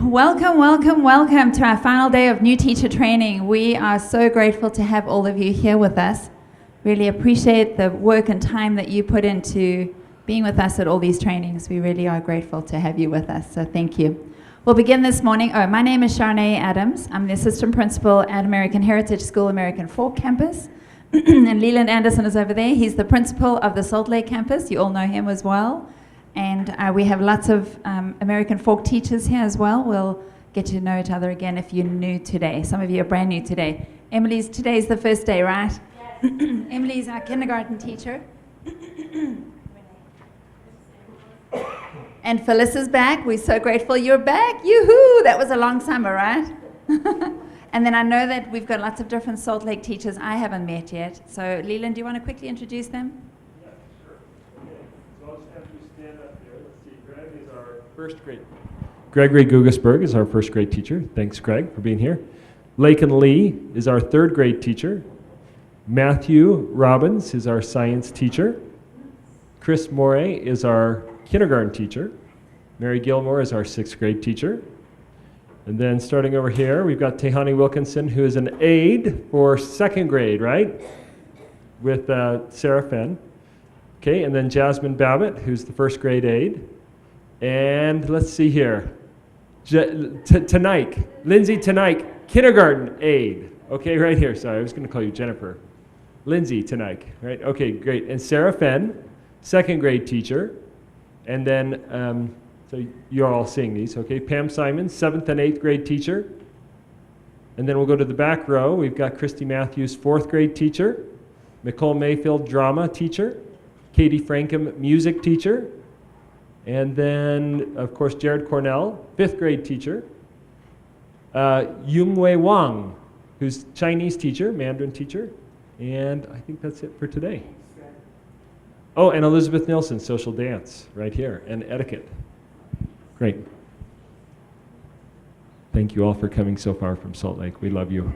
Welcome, welcome, welcome to our final day of New Teacher Training. We are so grateful to have all of you here with us. Really appreciate the work and time that you put into being with us at all these trainings. We really are grateful to have you with us, so thank you. We'll begin this morning. My name is Sharnae Adams. I'm the Assistant Principal at American Heritage School, American Fork Campus. And Leland Anderson is over there. He's the Principal of the Salt Lake Campus. You all know him as well. And we have lots of American Fork teachers here as well. We'll get to know each other again if you're new today. Some of you are brand new today. Today's the first day, right? Yes. Emily's our kindergarten teacher. And Phyllis is back. We're so grateful you're back. Yoo-hoo! That was a long summer, right? And then I know that we've got lots of different Salt Lake teachers I haven't met yet. So Leland, do you want to quickly introduce them? Yeah, sure. Okay. So I'll just have you stand up here. Let's see. Greg is our first grade. Gregory Gugasberg is our first grade teacher. Thanks, Greg, for being here. Laken Lee is our third grade teacher. Matthew Robbins is our science teacher. Chris Moray is our kindergarten teacher. Mary Gilmore is our sixth grade teacher. And then starting over here, we've got Tehani Wilkinson, who is an aide for second grade, right? With Sarah Fenn. Okay, and then Jasmine Babbitt, who's the first grade aide. And let's see here. Tanaik, Lindsay Tanaik, kindergarten aide. Okay, right here. Sorry, I was going to call you Jennifer. Lindsay Tanaik, right? Okay, great. And Sarah Fenn, second grade teacher. And then, so you're all seeing these, okay? Pam Simon, 7th and 8th grade teacher. And then we'll go to the back row. We've got Christy Matthews, 4th grade teacher. Nicole Mayfield, drama teacher. Katie Frankham, music teacher. And then, of course, Jared Cornell, 5th grade teacher. Yumwei Wang, who's Chinese teacher, Mandarin teacher. And I think that's it for today. Oh, and Elizabeth Nilsson, social dance, right here, and etiquette. Great. Thank you all for coming so far from Salt Lake. We love you.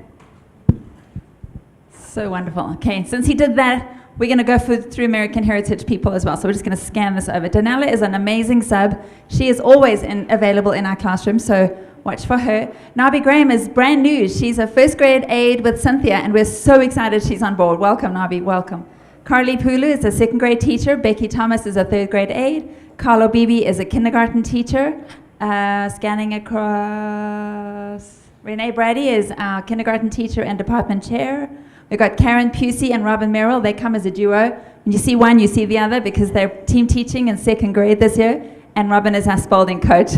So wonderful. Okay, since he did that, we're going to go through American Heritage people as well. So we're just going to scan this over. Danella is an amazing sub. She is always available in our classroom, so watch for her. Nabi Graham is brand new. She's a first grade aide with Cynthia, and we're so excited she's on board. Welcome, Nabi. Welcome. Carly Pulu is a second grade teacher. Becky Thomas is a third grade aide. Carlo Bibi is a kindergarten teacher. Scanning across. Renee Brady is our kindergarten teacher and department chair. We've got Karen Pusey and Robin Merrill. They come as a duo. When you see one, you see the other because they're team teaching in second grade this year. And Robin is our Spalding coach.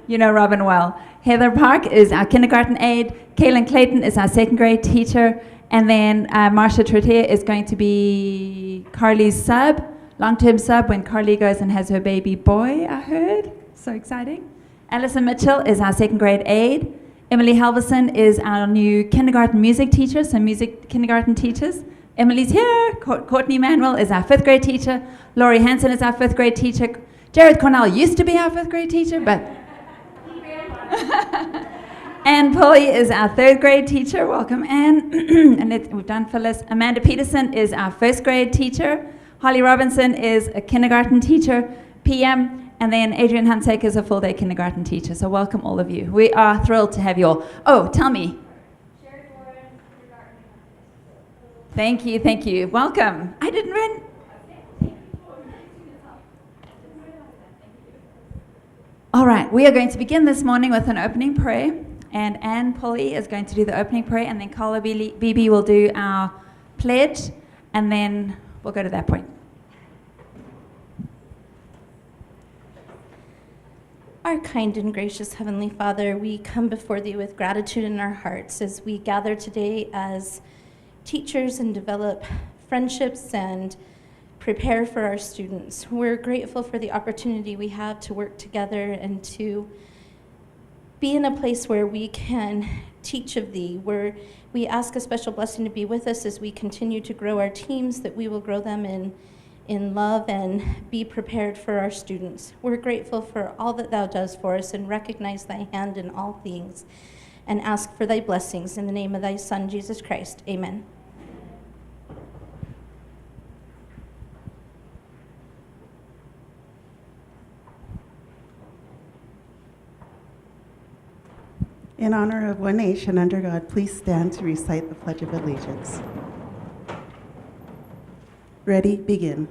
You know Robin well. Heather Park is our kindergarten aide. Kaylin Clayton is our second grade teacher. And then Marcia Trottier is going to be Carly's sub, long-term sub when Carly goes and has her baby boy, I heard. So exciting. Alison Mitchell is our second grade aide. Emily Halverson is our new kindergarten music teacher, so music kindergarten teachers. Emily's here. Courtney Manuel is our fifth grade teacher. Laurie Hansen is our fifth grade teacher. Jared Cornell used to be our fifth grade teacher, but... Anne Pulley is our third grade teacher. Welcome, Anne. And we've done Phyllis. Amanda Peterson is our first grade teacher. Holly Robinson is a kindergarten teacher, PM. And then Adrian Hansek is a full-day kindergarten teacher. So welcome all of you. We are thrilled to have you all. Oh, tell me. Sherry Warren, kindergarten. Thank you. Welcome. I didn't run. All right, we are going to begin this morning with an opening prayer. And Anne Pulley is going to do the opening prayer. And then Carla Bibi will do our pledge. And then we'll go to that point. Our kind and gracious Heavenly Father, we come before Thee with gratitude in our hearts as we gather today as teachers and develop friendships and prepare for our students. We're grateful for the opportunity we have to work together and to be in a place where we can teach of Thee, where we ask a special blessing to be with us as we continue to grow our teams, that we will grow them in love and be prepared for our students. We're grateful for all that Thou does for us and recognize Thy hand in all things and ask for Thy blessings in the name of Thy Son, Jesus Christ. Amen. In honor of one nation under God, please stand to recite the Pledge of Allegiance. Ready, begin.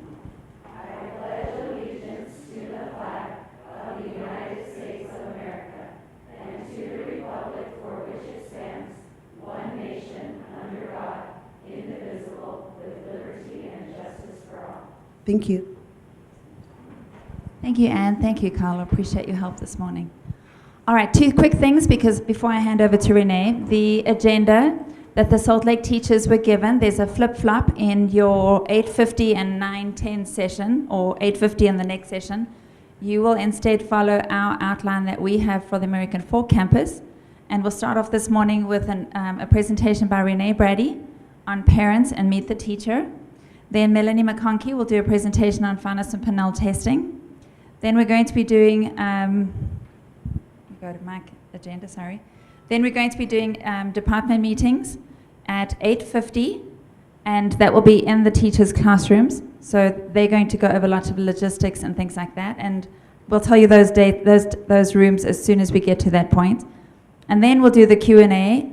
Thank you. Thank you, Anne. Thank you, Carl. I appreciate your help this morning. All right, two quick things because before I hand over to Renee, the agenda that the Salt Lake teachers were given, there's a flip-flop in your 8:50 and 9:10 session, or 8:50 in the next session. You will instead follow our outline that we have for the American Fork campus, and we'll start off this morning with a presentation by Renee Brady on parents and meet the teacher. Then Melanie McConkey will do a presentation on Finance and Pinnell testing. Then we're going to be doing, go to my agenda, sorry. Then we're going to be doing department meetings at 8:50, and that will be in the teachers' classrooms. So they're going to go over lots of logistics and things like that, and we'll tell you those rooms as soon as we get to that point. And then we'll do the Q&A.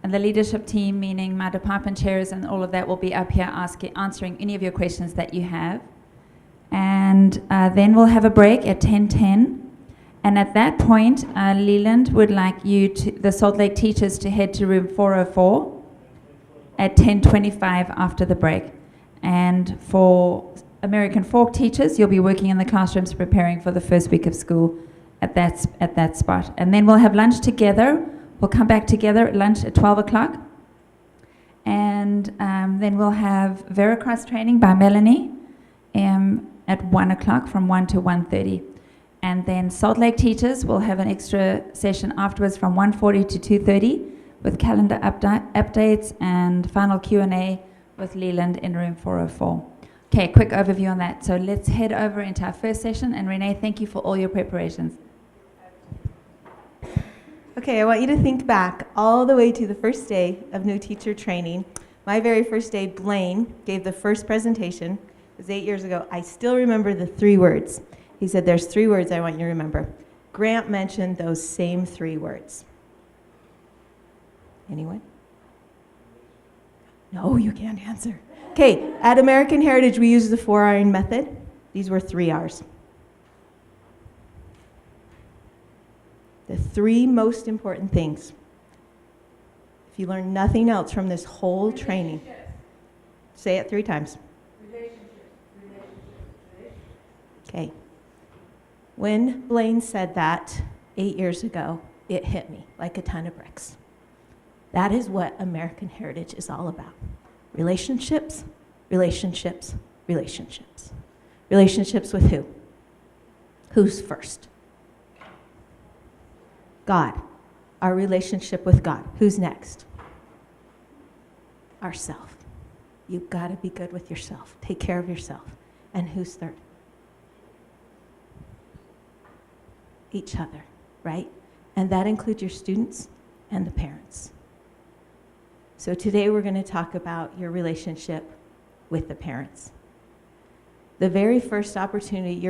And the leadership team, meaning my department chairs and all of that, will be up here answering any of your questions that you have. And then we'll have a break at 10:10. And at that point, Leland would like the Salt Lake teachers to head to room 404 at 10:25 after the break. And for American Fork teachers, you'll be working in the classrooms preparing for the first week of school at that spot. And then we'll have lunch together. We'll come back together at lunch at 12 o'clock. And then we'll have Veracross training by Melanie at 1 o'clock from 1 to 1:30. And then Salt Lake teachers will have an extra session afterwards from 1:40 to 2:30 with calendar updates and final Q&A with Leland in room 404. Okay, quick overview on that. So let's head over into our first session. And Renee, thank you for all your preparations. Okay, I want you to think back all the way to the first day of new teacher training. My very first day, Blaine gave the first presentation. It was 8 years ago. I still remember the 3 words. He said, there's 3 words I want you to remember. Grant mentioned those same 3 words. Anyone? No, you can't answer. Okay, at American Heritage, we use the 4R method. These were 3 R's. The 3 most important things. If you learn nothing else from this whole training, say it 3 times. Okay. When Blaine said that 8 years ago, it hit me like a ton of bricks. That is what American Heritage is all about. Relationships, relationships, relationships. Relationships with who? Who's first? God. Our relationship with God. Who's next? Ourself. You've got to be good with yourself. Take care of yourself. And who's third? Each other, right? And that includes your students and the parents. So today we're going to talk about your relationship with the parents. The very first opportunity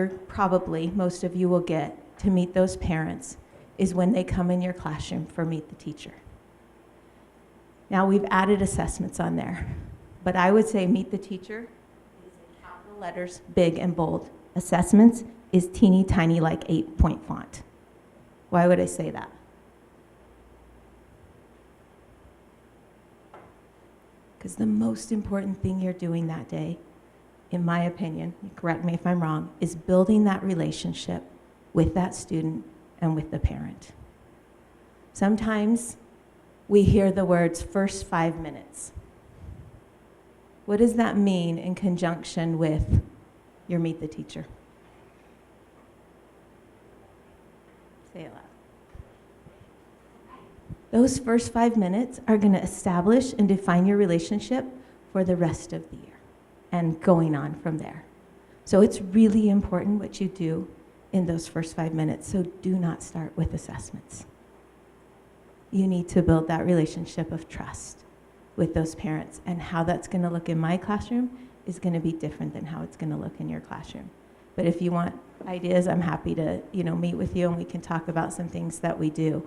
most of you will get to meet those parents is when they come in your classroom for Meet the Teacher. Now we've added assessments on there, but I would say Meet the Teacher is in capital letters, big and bold. Assessments is teeny tiny, like 8-point font. Why would I say that? Because the most important thing you're doing that day, in my opinion, correct me if I'm wrong, is building that relationship with that student and with the parent. Sometimes we hear the words first 5 minutes. What does that mean in conjunction with your Meet the Teacher? Say it loud. Those first 5 minutes are going to establish and define your relationship for the rest of the year and going on from there. So it's really important what you do in those first 5 minutes, so do not start with assessments. You need to build that relationship of trust with those parents, and how that's going to look in my classroom is going to be different than how it's going to look in your classroom. But if you want ideas, I'm happy to meet with you and we can talk about some things that we do.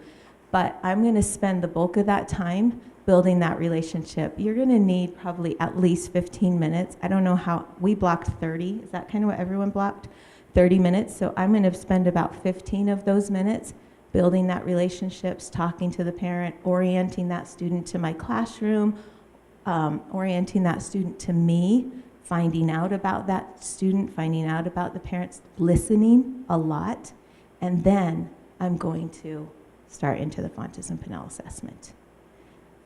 but I'm going to spend the bulk of that time building that relationship. You're going to need probably at least 15 minutes. I don't know how, we blocked 30. Is that kind of what everyone blocked? 30 minutes. So I'm going to spend about 15 of those minutes building that relationships, talking to the parent, orienting that student to my classroom, orienting that student to me, finding out about that student, finding out about the parents, listening a lot, and then I'm going to start into the Fontes and Pinnell assessment.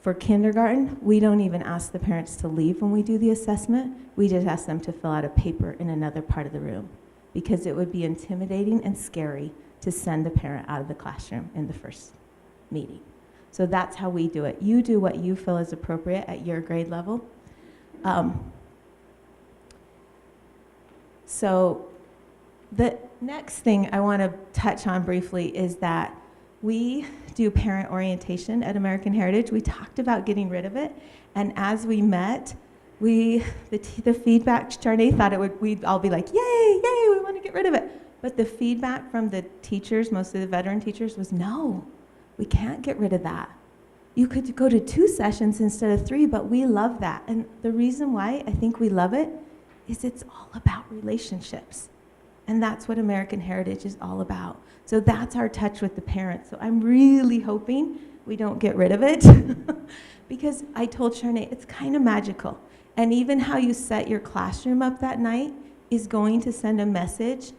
For kindergarten, we don't even ask the parents to leave when we do the assessment. We just ask them to fill out a paper in another part of the room, because it would be intimidating and scary to send the parent out of the classroom in the first meeting. So that's how we do it. You do what you feel is appropriate at your grade level. So the next thing I want to touch on briefly is that we do parent orientation at American Heritage. We talked about getting rid of it, and as we met, the feedback, Charnay thought we'd all be like, yay, yay, we want to get rid of it. But the feedback from the teachers, mostly the veteran teachers, was no, we can't get rid of that. You could go to 2 sessions instead of 3, but we love that. And the reason why I think we love it is it's all about relationships. And that's what American Heritage is all about. So that's our touch with the parents. So I'm really hoping we don't get rid of it because I told Charnay it's kind of magical. And even how you set your classroom up that night is going to send a message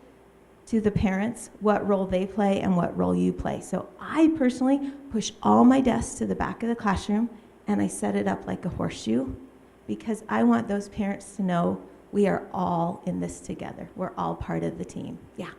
to the parents what role they play and what role you play. So I personally push all my desks to the back of the classroom and I set it up like a horseshoe because I want those parents to know we are all in this together. We're all part of the team. Yeah.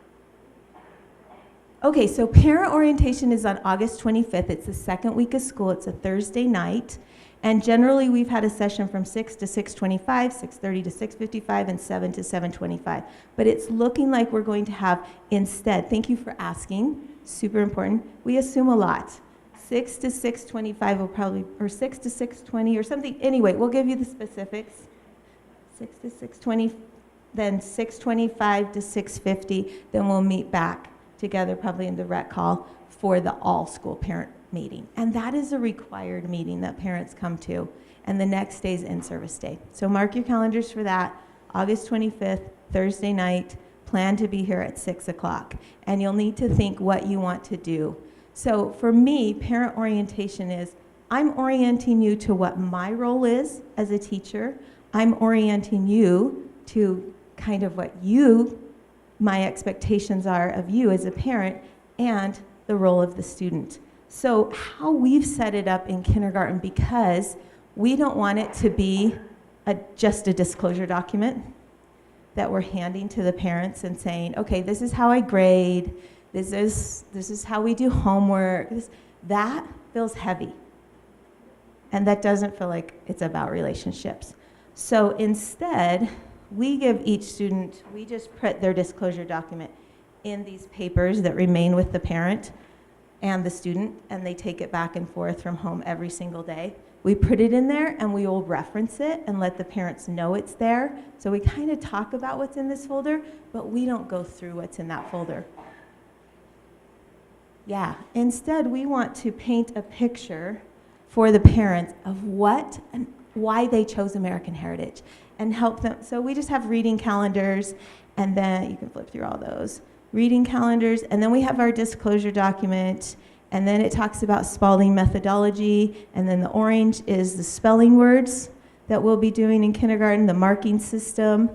Okay, so parent orientation is on August 25th. It's the second week of school. It's a Thursday night. And generally, we've had a session from 6 to 6:25, 6:30 to 6:55, and 7 to 7:25. But it's looking like we're going to have instead, thank you for asking, super important, we assume a lot. 6 to 6:25 will probably, or 6 to 6:20 or something. Anyway, we'll give you the specifics. 6 to 6:20, then 6:25 to 6:50, then we'll meet back together probably in the rec hall for the all-school parent meeting. And that is a required meeting that parents come to. And the next day is in-service day. So mark your calendars for that. August 25th, Thursday night, plan to be here at 6 o'clock. And you'll need to think what you want to do. So for me, parent orientation is, I'm orienting you to what my role is as a teacher. I'm orienting you to kind of what my expectations are of you as a parent, and the role of the student. So how we've set it up in kindergarten, because we don't want it to be just a disclosure document that we're handing to the parents and saying, okay, this is how I grade, this is how we do homework. That feels heavy. And that doesn't feel like it's about relationships. So instead, we give each student, we just put their disclosure document in these papers that remain with the parent and the student, and they take it back and forth from home every single day. We put it in there and we will reference it and let the parents know it's there. So we kind of talk about what's in this folder, but we don't go through what's in that folder. Yeah, instead we want to paint a picture for the parents of what and why they chose American Heritage and help them. So we just have reading calendars, and then you can flip through all those. Reading calendars, and then we have our disclosure document, and then it talks about Spalding methodology, and then the orange is the spelling words that we'll be doing in kindergarten, the marking system,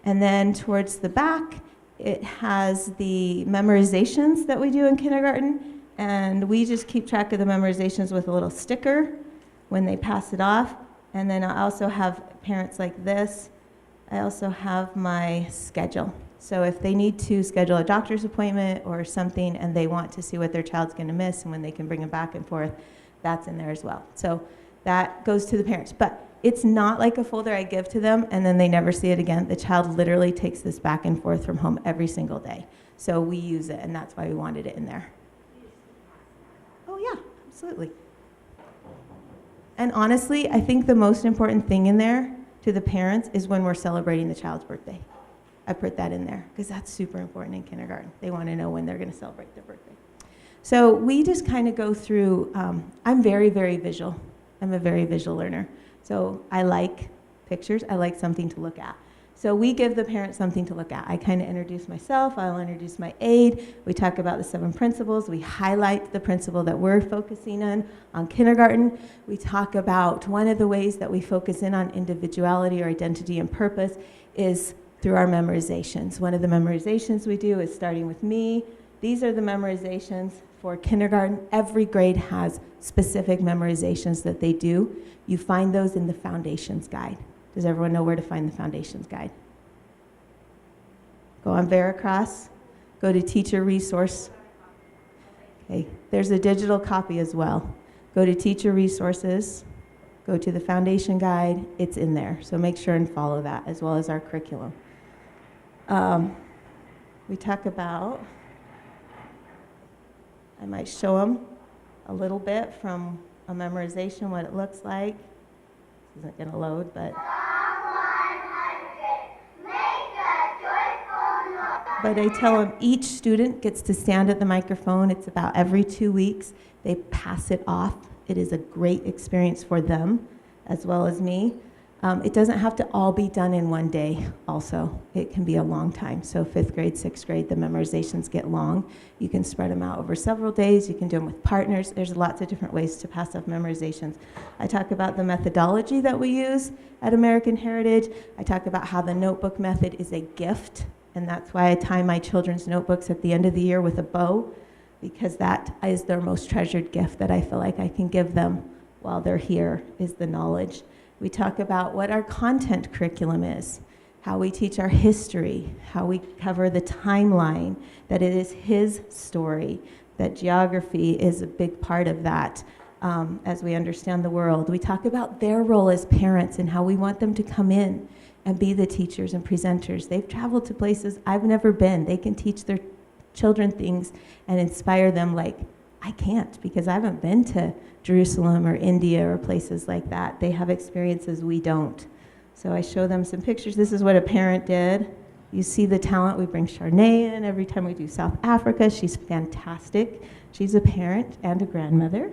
and then towards the back, it has the memorizations that we do in kindergarten, and we just keep track of the memorizations with a little sticker when they pass it off. And then I also have parents like this. I also have my schedule. So if they need to schedule a doctor's appointment or something and they want to see what their child's going to miss and when they can bring them back and forth, that's in there as well. So that goes to the parents. But it's not like a folder I give to them and then they never see it again. The child literally takes this back and forth from home every single day. So we use it, and that's why we wanted it in there. Oh, yeah, absolutely. And honestly, I think the most important thing in there to the parents is when we're celebrating the child's birthday. I put that in there because that's super important in kindergarten. They want to know when they're going to celebrate their birthday. So we just kind of go through, I'm very, very visual. I'm a very visual learner. So I like pictures. I like something to look at. So we give the parents something to look at. I kind of introduce myself. I'll introduce my aide. We talk about the 7 principles. We highlight the principle that we're focusing on kindergarten. We talk about one of the ways that we focus in on individuality or identity and purpose is through our memorizations. One of the memorizations we do is starting with me. These are the memorizations for kindergarten. Every grade has specific memorizations that they do. You find those in the Foundations Guide. Does everyone know where to find the Foundations Guide? Go on Veracross, go to Teacher Resource. Okay, there's a digital copy as well. Go to Teacher Resources, go to the Foundation Guide, it's in there. So make sure and follow that, as well as our curriculum. We talk about, I might show them a little bit from a memorization, what it looks like. This isn't going to load, but. But I tell them each student gets to stand at the microphone. It's about every 2 weeks. They pass it off. It is a great experience for them as well as me. It doesn't have to all be done in one day also. It can be a long time. So 5th grade, 6th grade, the memorizations get long. You can spread them out over several days. You can do them with partners. There's lots of different ways to pass off memorizations. I talk about the methodology that we use at American Heritage. I talk about how the notebook method is a gift, and that's why I tie my children's notebooks at the end of the year with a bow, because that is their most treasured gift that I feel like I can give them while they're here, is the knowledge. We talk about what our content curriculum is, how we teach our history, how we cover the timeline, that it is his story, that geography is a big part of that as we understand the world. We talk about their role as parents and how we want them to come in and be the teachers and presenters. They've traveled to places I've never been. They can teach their children things and inspire them like I can't, because I haven't been to Jerusalem or India or places like that. They have experiences we don't. So I show them some pictures. This is what a parent did. You see the talent. We bring Charnay in every time we do South Africa. She's fantastic. She's a parent and a grandmother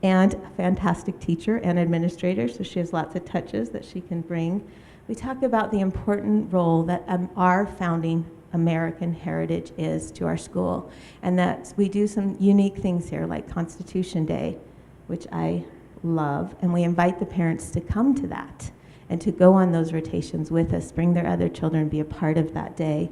and a fantastic teacher and administrator, so she has lots of touches that she can bring. We talk about the important role that our founding American heritage is to our school, and that we do some unique things here, like Constitution Day, which I love, and we invite the parents to come to that and to go on those rotations with us, bring their other children, be a part of that day.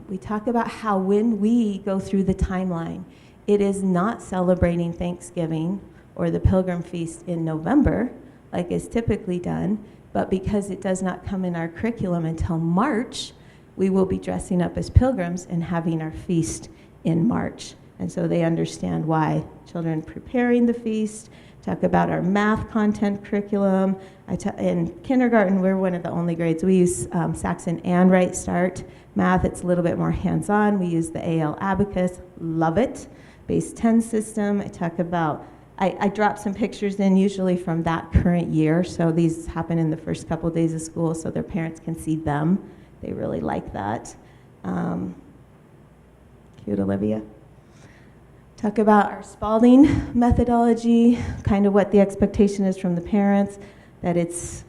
We talk about how when we go through the timeline, it is not celebrating Thanksgiving or the Pilgrim Feast in November, like is typically done, but because it does not come in our curriculum until March, we will be dressing up as pilgrims and having our feast in March. And so they understand why. Children preparing the feast, talk about our math content curriculum. In kindergarten, we're one of the only grades. We use Saxon and Right Start. Math, it's a little bit more hands-on. We use the AL Abacus, love it. Base 10 system, I talk about, I drop some pictures in usually from that current year. So these happen in the first couple of days of school so their parents can see them. They really like that. Cute, Olivia. Talk about our Spalding methodology, kind of what the expectation is from the parents, that it's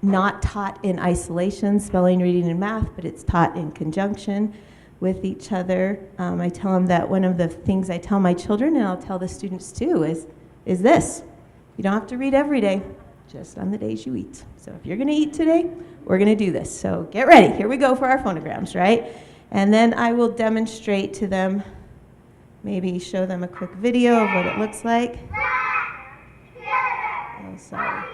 not taught in isolation, spelling, reading, and math, but it's taught in conjunction with each other. I tell them that one of the things I tell my children, and I'll tell the students too, is this. You don't have to read every day, just on the days you eat. So if you're going to eat today, we're going to do this. So get ready. Here we go for our phonograms, right? And then I will demonstrate to them, maybe show them a quick video of what it looks like. Oh, sorry.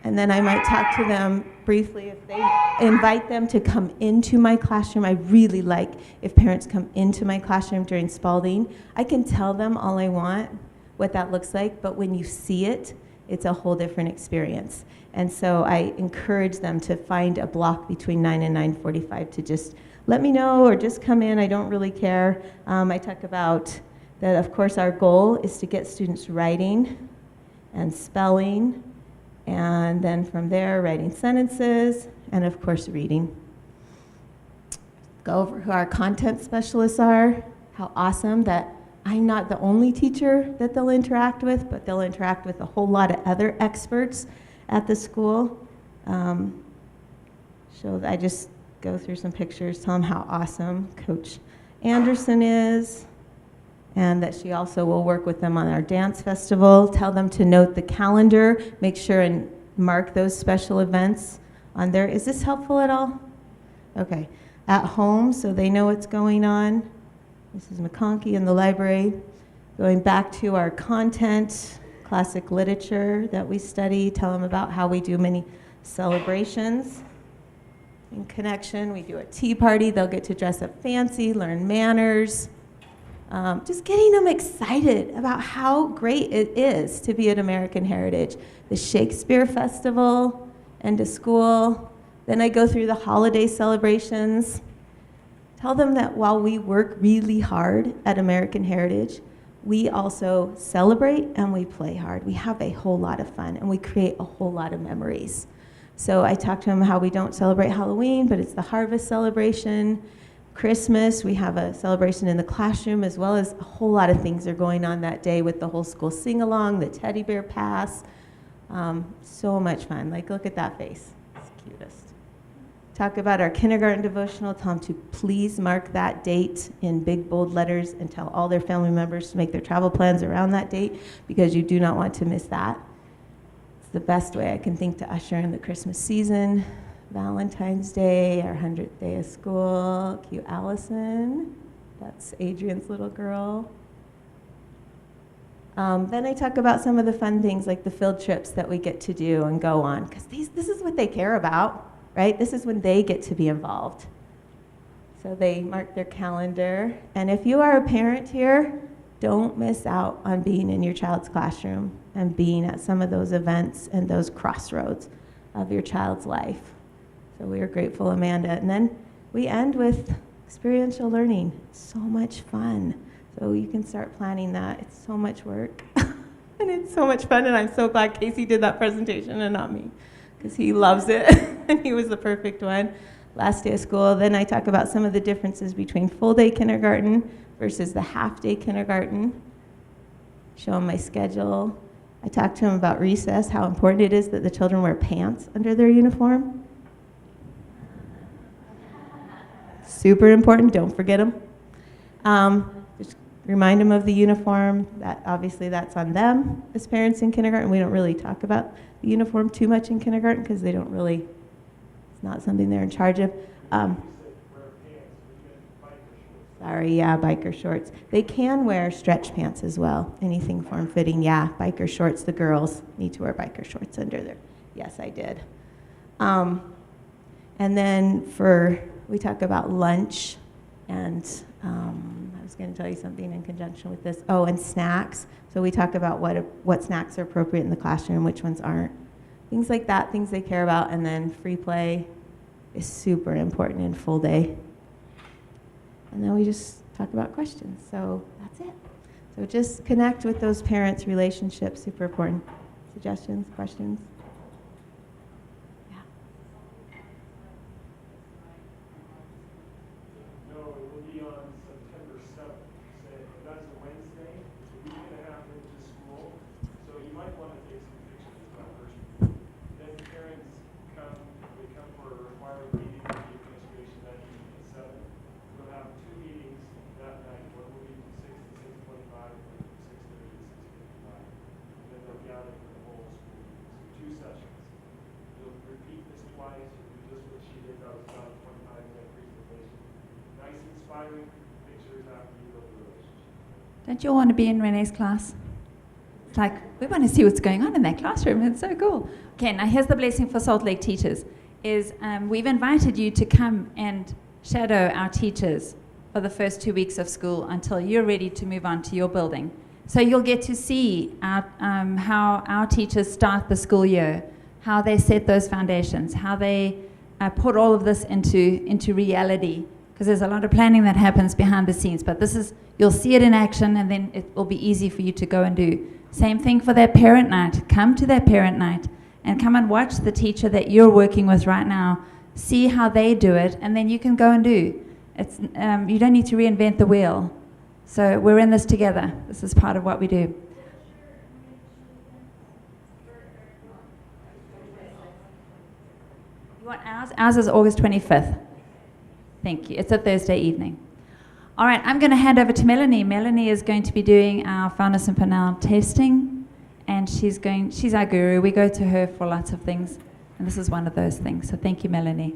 And then I might talk to them briefly if they invite them to come into my classroom. I really like if parents come into my classroom during Spalding. I can tell them all I want what that looks like, but when you see it, it's a whole different experience. And so I encourage them to find a block between 9 and 9:45 to just let me know or just come in. I don't really care. I talk about that, of course, our goal is to get students writing and spelling, and then from there, writing sentences, and of course, reading. go over who our content specialists are, how awesome that I'm not the only teacher that they'll interact with, but they'll interact with a whole lot of other experts at the school. So I just go through some pictures, tell them how awesome Coach Anderson is, and that she also will work with them on our dance festival, tell them to note the calendar, make sure and mark those special events on there. Is this helpful at all? Okay. At home, so they know what's going on. This is McConkey in the library. Going back to our content, classic literature that we study, tell them about how we do many celebrations. In connection, we do a tea party. They'll get to dress up fancy, learn manners. Just getting them excited about how great it is to be at American Heritage. The Shakespeare Festival, end of school. Then I go through the holiday celebrations. Tell them that while we work really hard at American Heritage, we also celebrate and we play hard. We have a whole lot of fun and we create a whole lot of memories. So I talk to them how we don't celebrate Halloween, but it's the harvest celebration. Christmas, we have a celebration in the classroom, as well as a whole lot of things are going on that day with the whole school sing-along, the teddy bear pass. So much fun. Like, look at that face. It's the cutest. Talk about our kindergarten devotional. Tell them to please mark that date in big, bold letters and tell all their family members to make their travel plans around that date because you do not want to miss that. It's the best way I can think to usher in the Christmas season. Valentine's Day, our 100th day of school. Cute Allison. That's Adrian's little girl. Then I talk about some of the fun things like the field trips that we get to do and go on, because this is what they care about, right? This is when they get to be involved. So they mark their calendar. And if you are a parent here, don't miss out on being in your child's classroom and being at some of those events and those crossroads of your child's life. So we are grateful, Amanda. And then we end with experiential learning. It's so much fun. So you can start planning that. It's so much work. And it's so much fun. And I'm so glad Casey did that presentation and not me, because he loves it. And he was the perfect one. Last day of school. Then I talk about some of the differences between full day kindergarten versus the half day kindergarten. Show him my schedule. I talk to him about recess, how important it is that the children wear pants under their uniform. Super important, don't forget them. Just remind them of the uniform, that obviously that's on them as parents in kindergarten. We don't really talk about the uniform too much in kindergarten because they don't really, it's not something they're in charge of. Biker shorts. They can wear stretch pants as well, anything form-fitting. Yeah, biker shorts, the girls need to wear biker shorts under there. Yes, I did. And then we talk about lunch, and I was going to tell you something in conjunction with this. Oh, and snacks. So we talk about what snacks are appropriate in the classroom, which ones aren't. Things like that, things they care about. And then free play is super important in full day. And then we just talk about questions. So that's it. So just connect with those parents' relationships, super important. Suggestions, questions? Don't you all want to be in Renee's class? It's like, we want to see what's going on in that classroom. It's so cool. Okay, now here's the blessing for Salt Lake teachers, is we've invited you to come and shadow our teachers for the first 2 weeks of school until you're ready to move on to your building. So you'll get to see how our teachers start the school year, how they set those foundations, how they put all of this into reality, because there's a lot of planning that happens behind the scenes, but you'll see it in action, and then it will be easy for you to go and do. Same thing for that parent night. Come to that parent night and come and watch the teacher that you're working with right now, see how they do it, and then you can go and do. It's, you don't need to reinvent the wheel. So we're in this together. This is part of what we do. You want ours? Ours is August 25th. Thank you. It's a Thursday evening. All right, I'm going to hand over to Melanie. Melanie is going to be doing our Founders and Panel testing, and she's our guru. We go to her for lots of things, and this is one of those things. So thank you, Melanie.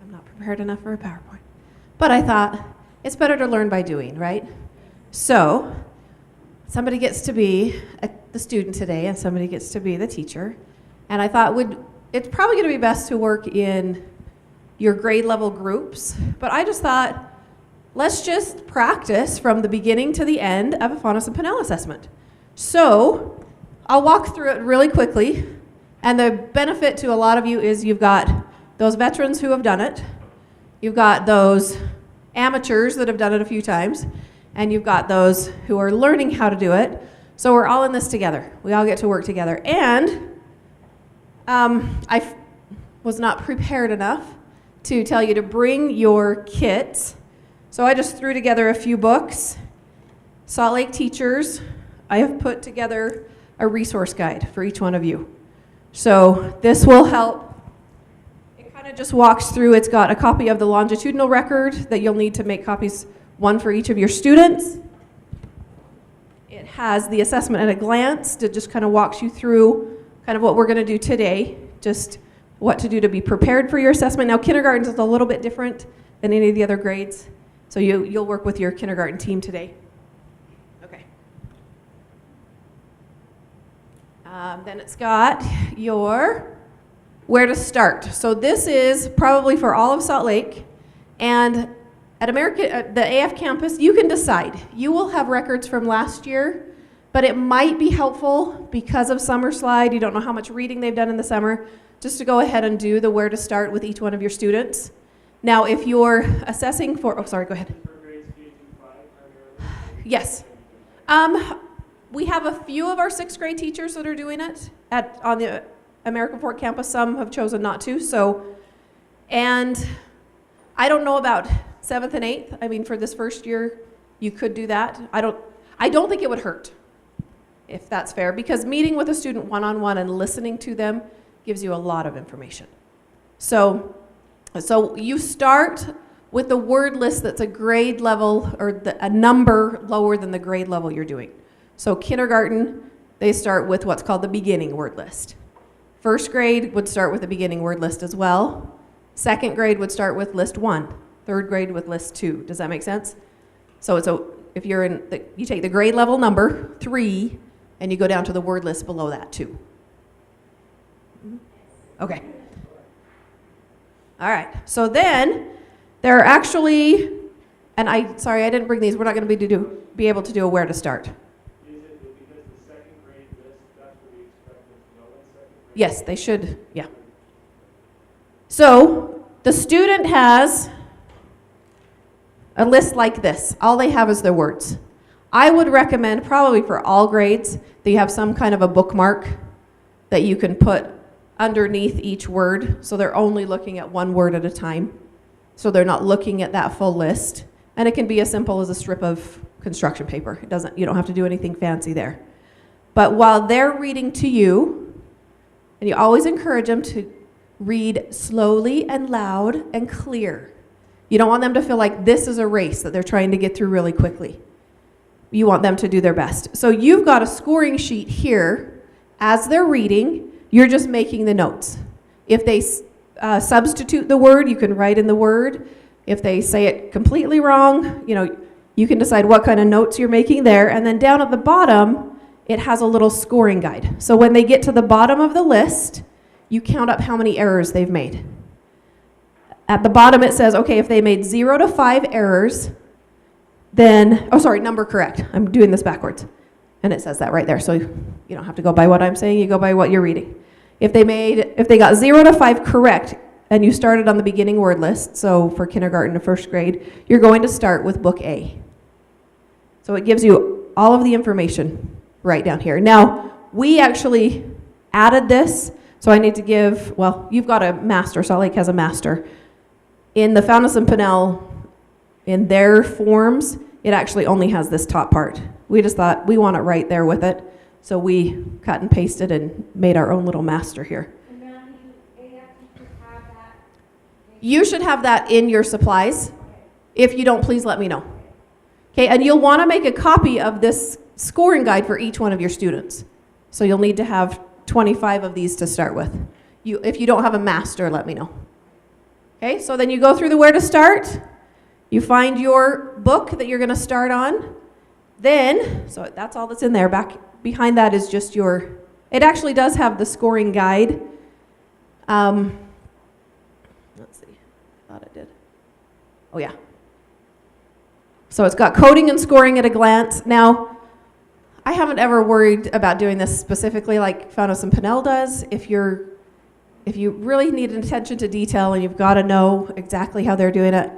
I'm not prepared enough for a PowerPoint. But I thought, it's better to learn by doing, right? So, somebody gets to be the student today, and somebody gets to be the teacher. And I thought, it's probably going to be best to work in your grade level groups. But I just thought, let's just practice from the beginning to the end of a Founders and Panel assessment. So, I'll walk through it really quickly. And the benefit to a lot of you is you've got those veterans who have done it. You've got those amateurs that have done it a few times. And you've got those who are learning how to do it. So we're all in this together. We all get to work together. And I was not prepared enough to tell you to bring your kits. So I just threw together a few books. Salt Lake teachers, I have put together a resource guide for each one of you. So this will help. It kind of just walks through. It's got a copy of the longitudinal record that you'll need to make copies, one for each of your students. It has the assessment at a glance that just kind of walks you through kind of what we're going to do today, just what to do to be prepared for your assessment. Now, kindergarten is a little bit different than any of the other grades, so you'll work with your kindergarten team today. Okay. Then it's got your where to start. So this is probably for all of Salt Lake, and at the AF campus, you can decide. You will have records from last year, but it might be helpful because of Summer Slide. You don't know how much reading they've done in the summer, just to go ahead and do the where to start with each one of your students. Now, if you're assessing for, go ahead. Yes. We have a few of our 6th grade teachers that are doing it on the American Fork campus. Some have chosen not to. And I don't know about 7th and 8th. I mean, for this first year, you could do that. I don't think it would hurt, if that's fair, because meeting with a student one-on-one and listening to them gives you a lot of information. So you start with the word list that's a grade level or a number lower than the grade level you're doing. So kindergarten, they start with what's called the beginning word list. 1st grade would start with the beginning word list as well. 2nd grade would start with list 1. 3rd grade with list 2. Does that make sense? So if you're you take the grade level number 3 and you go down to the word list below that 2. Okay. All right. So then there are actually, and I didn't bring these. We're not going to be able to do a where to start. Is it because the 2nd grade list, that's what we expect them to know in 2nd grade? Yes, they should. Yeah. So the student has a list like this. All they have is their words. I would recommend probably for all grades that you have some kind of a bookmark that you can put underneath each word, so they're only looking at one word at a time, so they're not looking at that full list. And it can be as simple as a strip of construction paper. You don't have to do anything fancy there. But while they're reading to you, and you always encourage them to read slowly and loud and clear. You don't want them to feel like this is a race that they're trying to get through really quickly. You want them to do their best. So you've got a scoring sheet here. As they're reading, you're just making the notes. If they substitute the word, you can write in the word. If they say it completely wrong, you can decide what kind of notes you're making there. And then down at the bottom, it has a little scoring guide. So when they get to the bottom of the list, you count up how many errors they've made. At the bottom it says, okay, if they made 0 to 5 errors, then, number correct. I'm doing this backwards. And it says that right there. So you don't have to go by what I'm saying, you go by what you're reading. If they got 0 to 5 correct, and you started on the beginning word list, so for kindergarten to 1st grade, you're going to start with book A. So it gives you all of the information right down here. Now, we actually added this, so I need to give, well, you've got a master, Salt Lake has a master. In the Fountas and Pinnell, in their forms, it actually only has this top part. We just thought we want it right there with it, so we cut and pasted and made our own little master here. You should have that in your supplies. If you don't, please let me know. Okay, and you'll want to make a copy of this scoring guide for each one of your students. So you'll need to have 25 of these to start with. If you don't have a master, let me know. Okay, so then you go through the where to start. You find your book that you're going to start on. Then, so that's all that's in there. Back behind that is just your, it actually does have the scoring guide. Let's see, I thought it did. Oh yeah. So it's got coding and scoring at a glance. Now, I haven't ever worried about doing this specifically like Fountas and Pinnell does. If you really need an attention to detail and you've got to know exactly how they're doing it,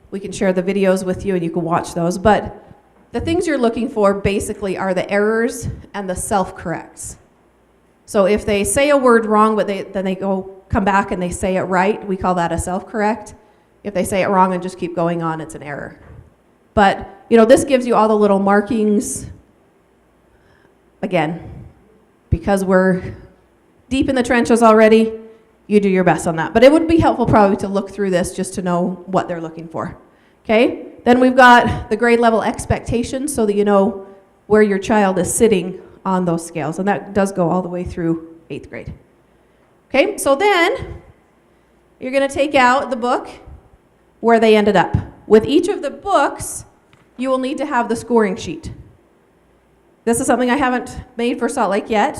we can share the videos with you and you can watch those. But the things you're looking for basically are the errors and the self-corrects. So if they say a word wrong, but then they come back and they say it right, we call that a self-correct. If they say it wrong and just keep going on, it's an error. But, this gives you all the little markings. Again, because we're deep in the trenches already, you do your best on that. But it would be helpful probably to look through this just to know what they're looking for. Okay? Then we've got the grade level expectations so that you know where your child is sitting on those scales. And that does go all the way through 8th grade. Okay? So then you're going to take out the book where they ended up. With each of the books, you will need to have the scoring sheet. This is something I haven't made for Salt Lake yet,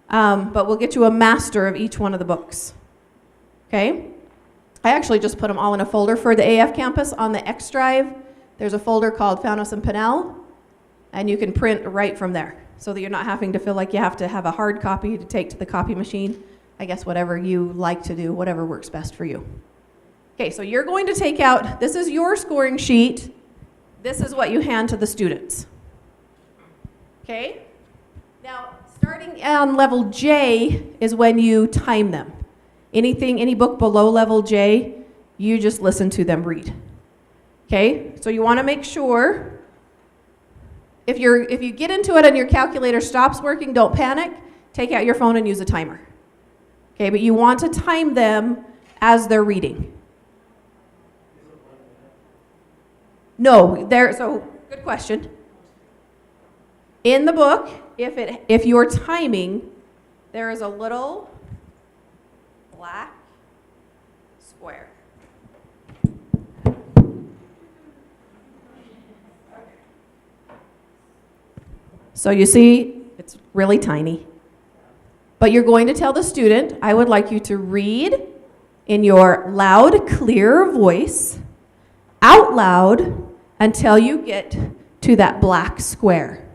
but we'll get you a master of each one of the books. Okay? I actually just put them all in a folder for the AF campus on the X drive. There's a folder called Fountas and Pinnell, and you can print right from there so that you're not having to feel like you have to have a hard copy to take to the copy machine. I guess whatever you like to do, whatever works best for you. Okay, so you're going to take out, this is your scoring sheet. This is what you hand to the students. Okay? Now, starting on level J is when you time them. Any book below level J, you just listen to them read. Okay? So you want to make sure, if you get into it and your calculator stops working, don't panic. Take out your phone and use a timer. Okay, but you want to time them as they're reading. No, so good question. In the book, if you're timing, there is a little black square. So you see, it's really tiny. But you're going to tell the student, I would like you to read in your loud, clear voice, out loud, until you get to that black square.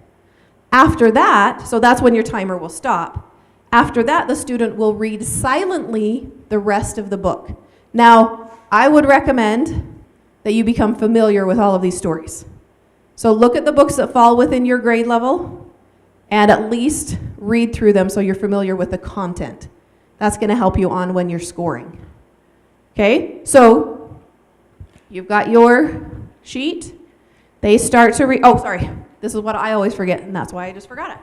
After that, so that's when your timer will stop. After that, the student will read silently the rest of the book. Now, I would recommend that you become familiar with all of these stories. So look at the books that fall within your grade level and at least read through them so you're familiar with the content. That's going to help you on when you're scoring. Okay, so you've got your sheet. They start to read. Oh, sorry. This is what I always forget, and that's why I just forgot it.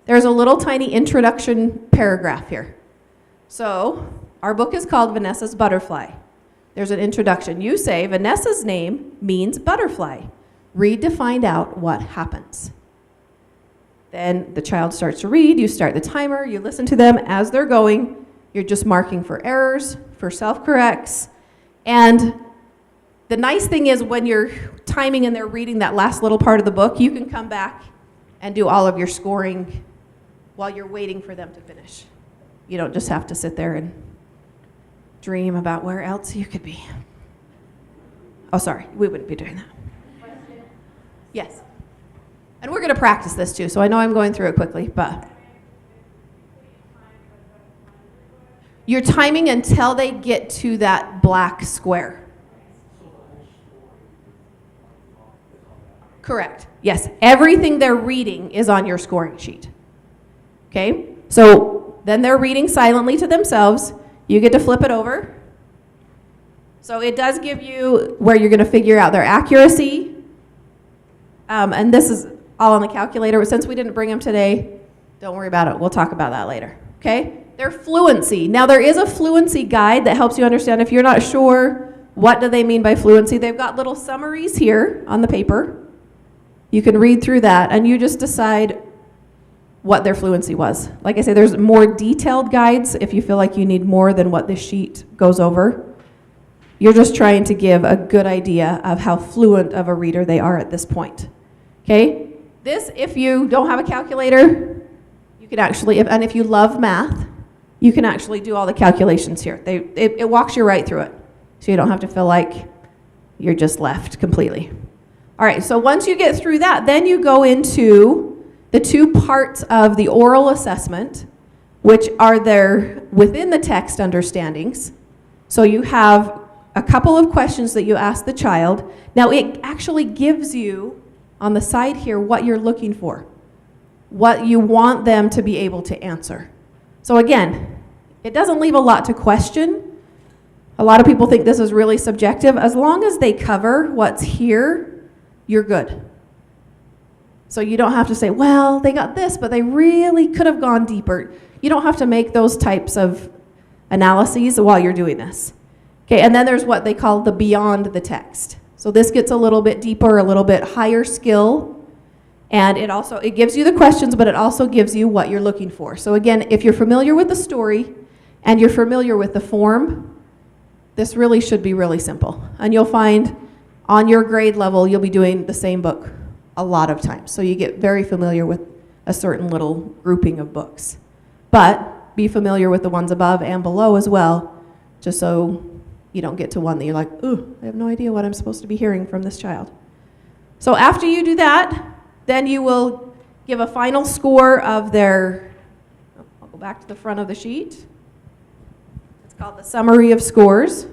There's a little tiny introduction paragraph here. So our book is called Vanessa's Butterfly. There's an introduction. You say, Vanessa's name means butterfly. Read to find out what happens. Then the child starts to read. You start the timer. You listen to them as they're going. You're just marking for errors, for self-corrects. And the nice thing is when you're timing and they're reading that last little part of the book, you can come back and do all of your scoring while you're waiting for them to finish. You don't just have to sit there and dream about where else you could be. Oh, sorry, we wouldn't be doing that. Yes. And we're going to practice this too, so I know I'm going through it quickly, but you're timing until they get to that black square. Correct. Yes, everything they're reading is on your scoring sheet. Okay? So then they're reading silently to themselves. You get to flip it over. So it does give you where you're going to figure out their accuracy. And this is all on the calculator. But since we didn't bring them today, don't worry about it. We'll talk about that later. Okay? Their fluency. Now, there is a fluency guide that helps you understand if you're not sure what do they mean by fluency. They've got little summaries here on the paper. You can read through that, and you just decide what their fluency was. Like I say, there's more detailed guides if you feel like you need more than what this sheet goes over. You're just trying to give a good idea of how fluent of a reader they are at this point. Okay? This, if you don't have a calculator, you can actually, and if you love math, you can actually do all the calculations here. It walks you right through it, so you don't have to feel like you're just left completely. All right, so once you get through that, then you go into the two parts of the oral assessment, which are there within the text understandings. So you have a couple of questions that you ask the child. Now, it actually gives you on the side here what you're looking for, what you want them to be able to answer. So again, it doesn't leave a lot to question. A lot of people think this is really subjective. As long as they cover what's here, you're good. So you don't have to say, well, they got this, but they really could have gone deeper. You don't have to make those types of analyses while you're doing this. Okay, and then there's what they call the beyond the text. So this gets a little bit deeper, a little bit higher skill, and it gives you the questions, but it also gives you what you're looking for. So again, if you're familiar with the story and you're familiar with the form, this really should be really simple. And you'll find on your grade level, you'll be doing the same book a lot of times. So you get very familiar with a certain little grouping of books. But be familiar with the ones above and below as well, just so you don't get to one that you're like, ooh, I have no idea what I'm supposed to be hearing from this child. So after you do that, then you will give a final score of their, I'll go back to the front of the sheet. It's called the summary of scores.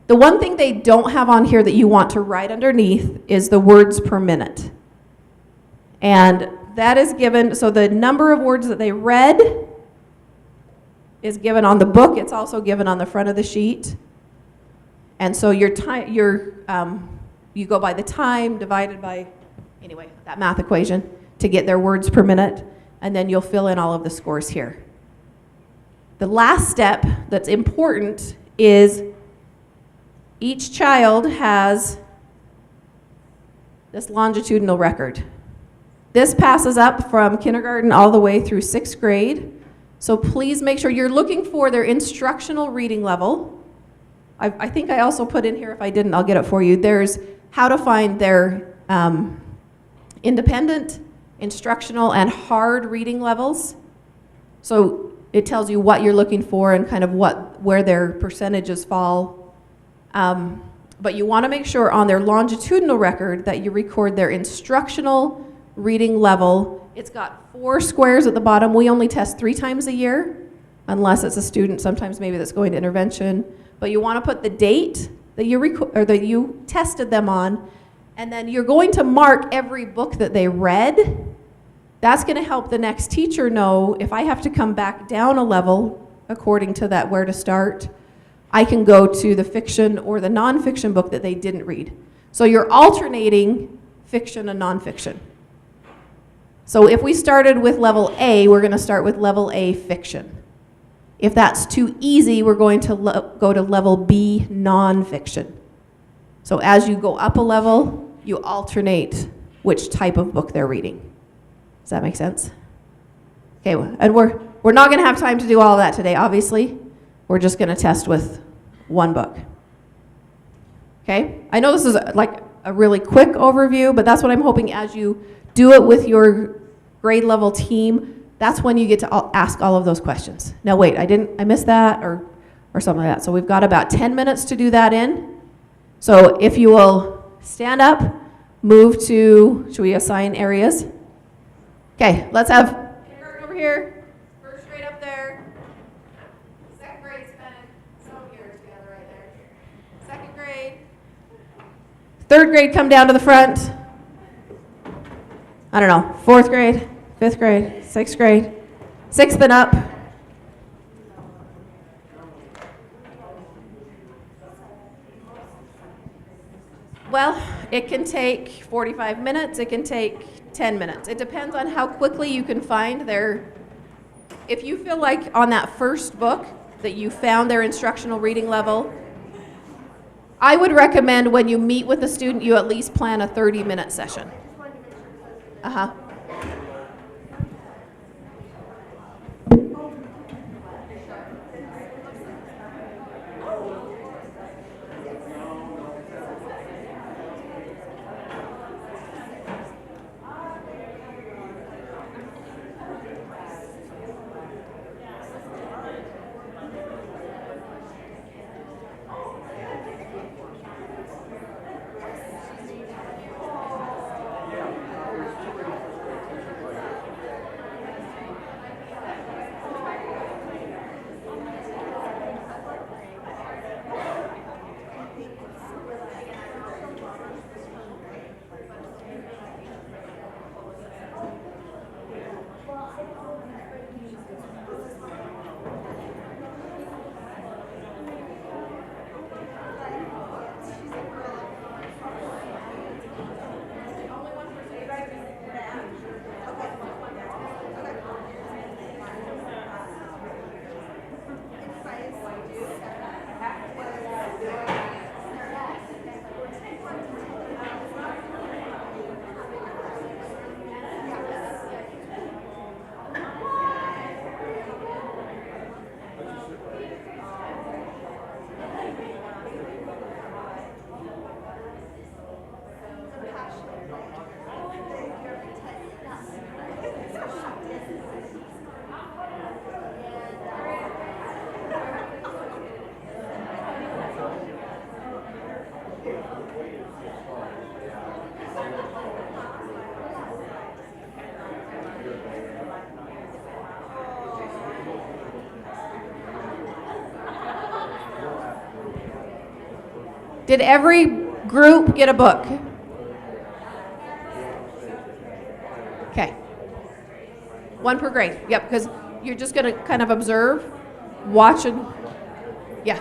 The one thing they don't have on here that you want to write underneath is the words per minute. And that is given, so the number of words that they read is given on the book. It's also given on the front of the sheet. And so you go by the time divided by, anyway, that math equation to get their words per minute, and then you'll fill in all of the scores here. The last step that's important is each child has this longitudinal record. This passes up from kindergarten all the way through 6th grade. So please make sure you're looking for their instructional reading level. I think I also put in here, if I didn't, I'll get it for you. There's how to find their independent, instructional, and hard reading levels. So it tells you what you're looking for and kind of where their percentages fall. But you want to make sure on their longitudinal record that you record their instructional reading level. It's got 4 squares at the bottom. We only test 3 times a year, unless it's a student, sometimes maybe that's going to intervention. But you want to put the date that you tested them on, and then you're going to mark every book that they read. That's going to help the next teacher know if I have to come back down a level according to that where to start, I can go to the fiction or the nonfiction book that they didn't read. So you're alternating fiction and nonfiction. So if we started with level A, we're going to start with level A fiction. If that's too easy, we're going to go to level B nonfiction. So as you go up a level, you alternate which type of book they're reading. Does that make sense? Okay, and we're not going to have time to do all of that today, obviously. We're just going to test with one book. Okay? I know this is like a really quick overview, but that's what I'm hoping as you do it with your grade level team, that's when you get to ask all of those questions. Now wait, I missed that or something like that. So we've got about 10 minutes to do that in. So if you will stand up, move to, should we assign areas? Okay, let's have kindergarten over here, first grade up there, second grade spending some years together right there. Second grade, third grade come down to the front, I don't know, 4th grade, 5th grade, 6th grade, 6th and up. Well, it can take 45 minutes, it can take 10 minutes. It depends on how quickly you can find their, if you feel like on that first book that you found their instructional reading level, I would recommend when you meet with a student, you at least plan a 30-minute session. Uh-huh. Did every group get a book? Okay. One per grade. Yep, because you're just going to kind of observe, watch, and yeah.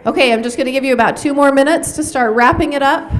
Okay, I'm just going to give you about 2 more minutes to start wrapping it up.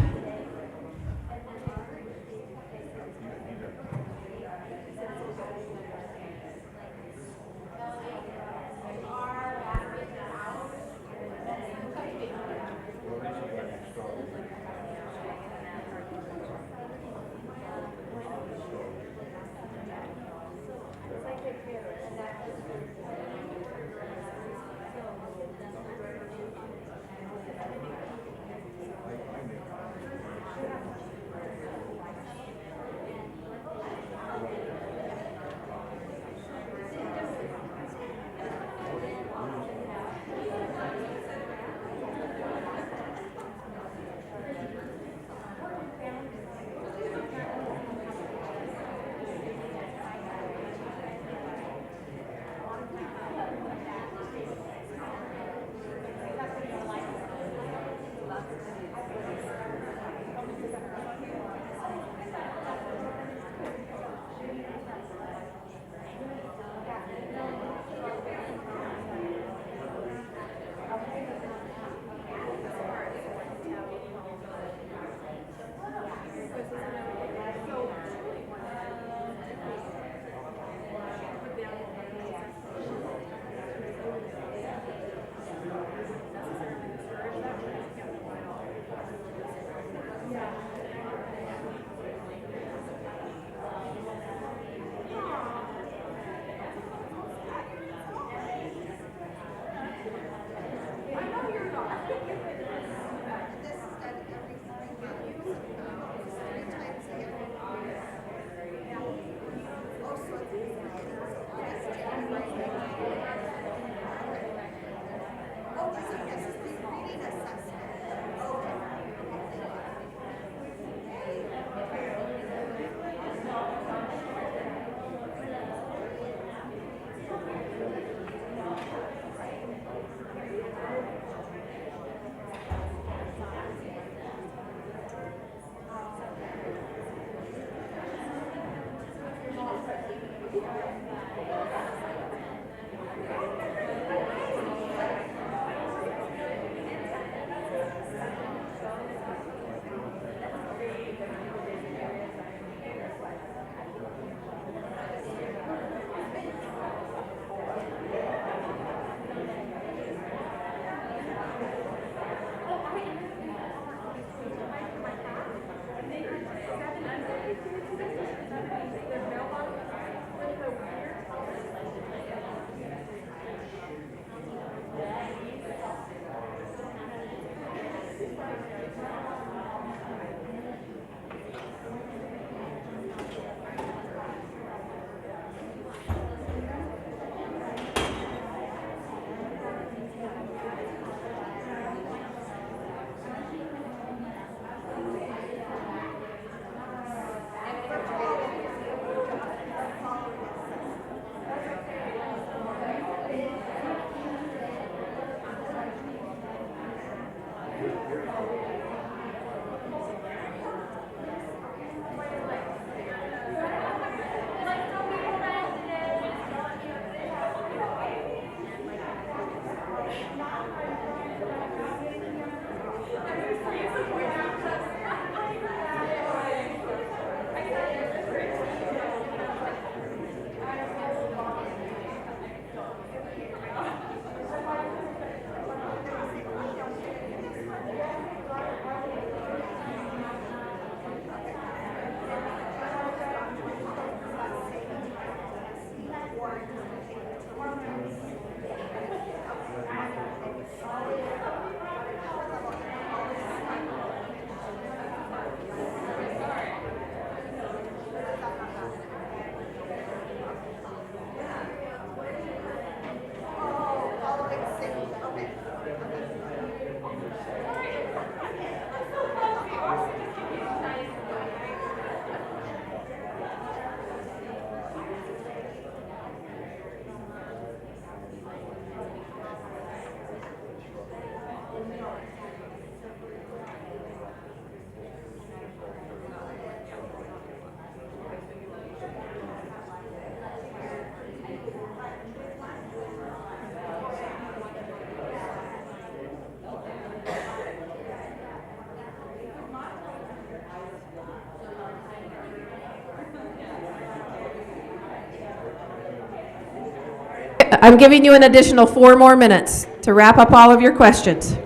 I'm giving you an additional 4 more minutes to wrap up all of your questions.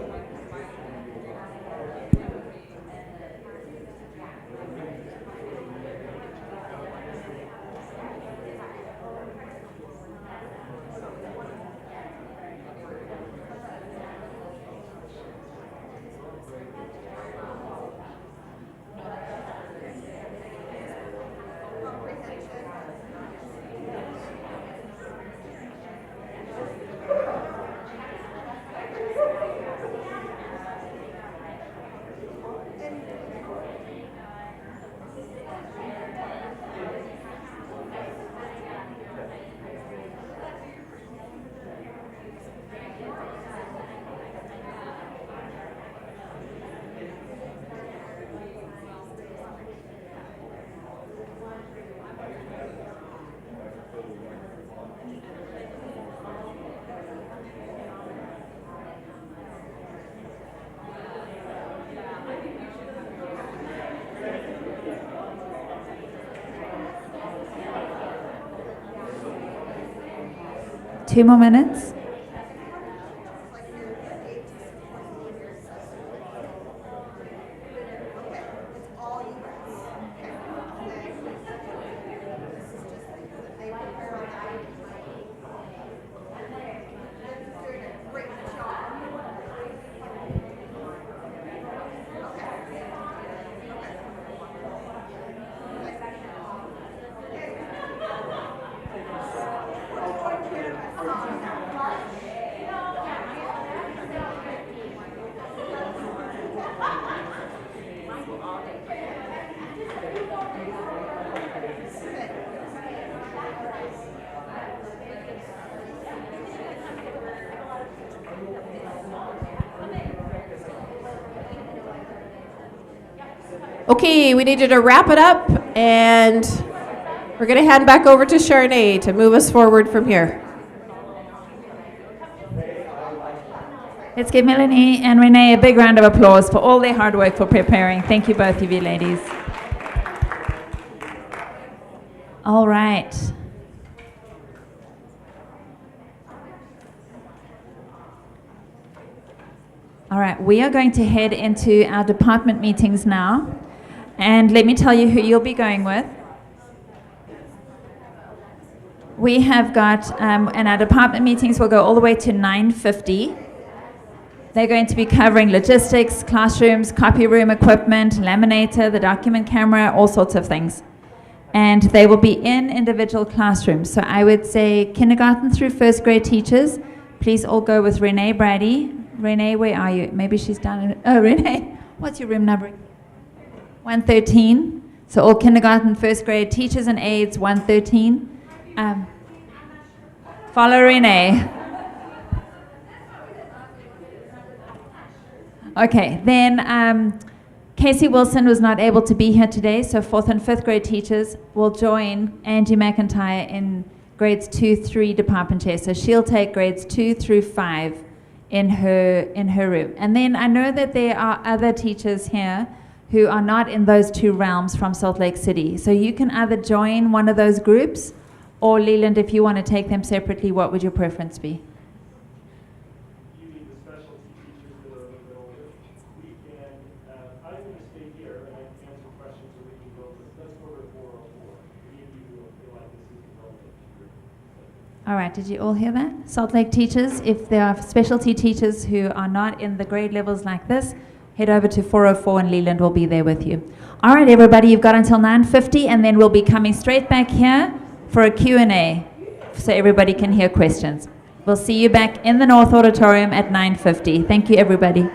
Two more minutes. Okay, we need you to wrap it up, and we're going to hand back over to Charnay to move us forward from here. Let's give Melanie and Renee a big round of applause for all their hard work for preparing. Thank you, both of you ladies. All right. All right, we are going to head into our department meetings now. And let me tell you who you'll be going with. We have got, and our department meetings will go all the way to 9:50. They're going to be covering logistics, classrooms, copy room equipment, laminator, the document camera, all sorts of things. And they will be in individual classrooms. So I would say kindergarten through first grade teachers, please all go with Renee Brady. Renee, where are you? Maybe she's down in, oh, Renee, what's your room number? 113. So all kindergarten, first grade teachers and aides, 113. Follow Renee. Okay, then Casey Wilson was not able to be here today, so 4th and 5th grade teachers will join Angie McIntyre in grades 2-3 department chair. So she'll take grades 2 through 5 in her room. And then I know that there are other teachers here who are not in those two realms from Salt Lake City. So you can either join one of those groups, or Leland, if you want to take them separately, what would your preference be? You mean the specialty teachers that are a little bit older? We can, I'm going to stay here and I can answer questions, or we can go, let's go to 404. Any of you will feel like this is relevant to your All right, did you all hear that? Salt Lake teachers, if there are specialty teachers who are not in the grade levels like this, head over to 404 and Leland will be there with you. All right, everybody, you've got until 9:50, and then we'll be coming straight back here for a Q&A so everybody can hear questions. We'll see you back in the North Auditorium at 9:50. Thank you, everybody.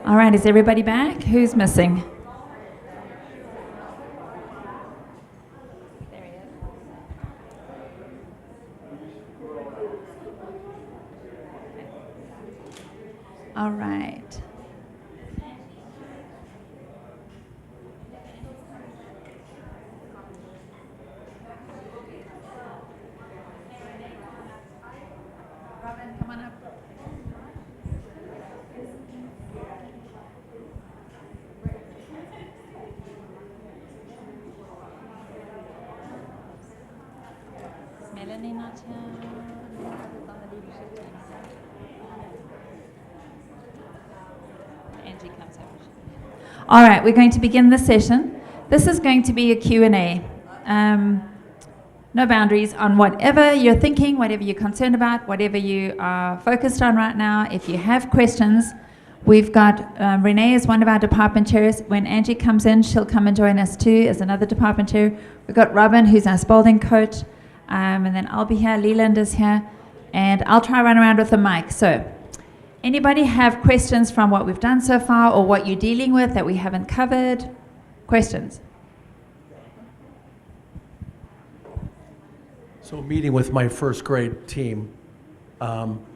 All right, is everybody back? Who's missing? All right. Robin, come on up. Is Melanie not here? Melissa's on the leadership team. Angie comes over. All right, we're going to begin this session. This is going to be a Q&A. No boundaries on whatever you're thinking, whatever you're concerned about, whatever you are focused on right now. If you have questions, we've got Renee is one of our department chairs. When Angie comes in, she'll come and join us too as another department chair. We've got Robin, who's our Spalding coach, and then I'll be here, Leland is here, and I'll try run around with the mic. So, anybody have questions from what we've done so far or what you're dealing with that we haven't covered? Questions? So meeting with my first grade team,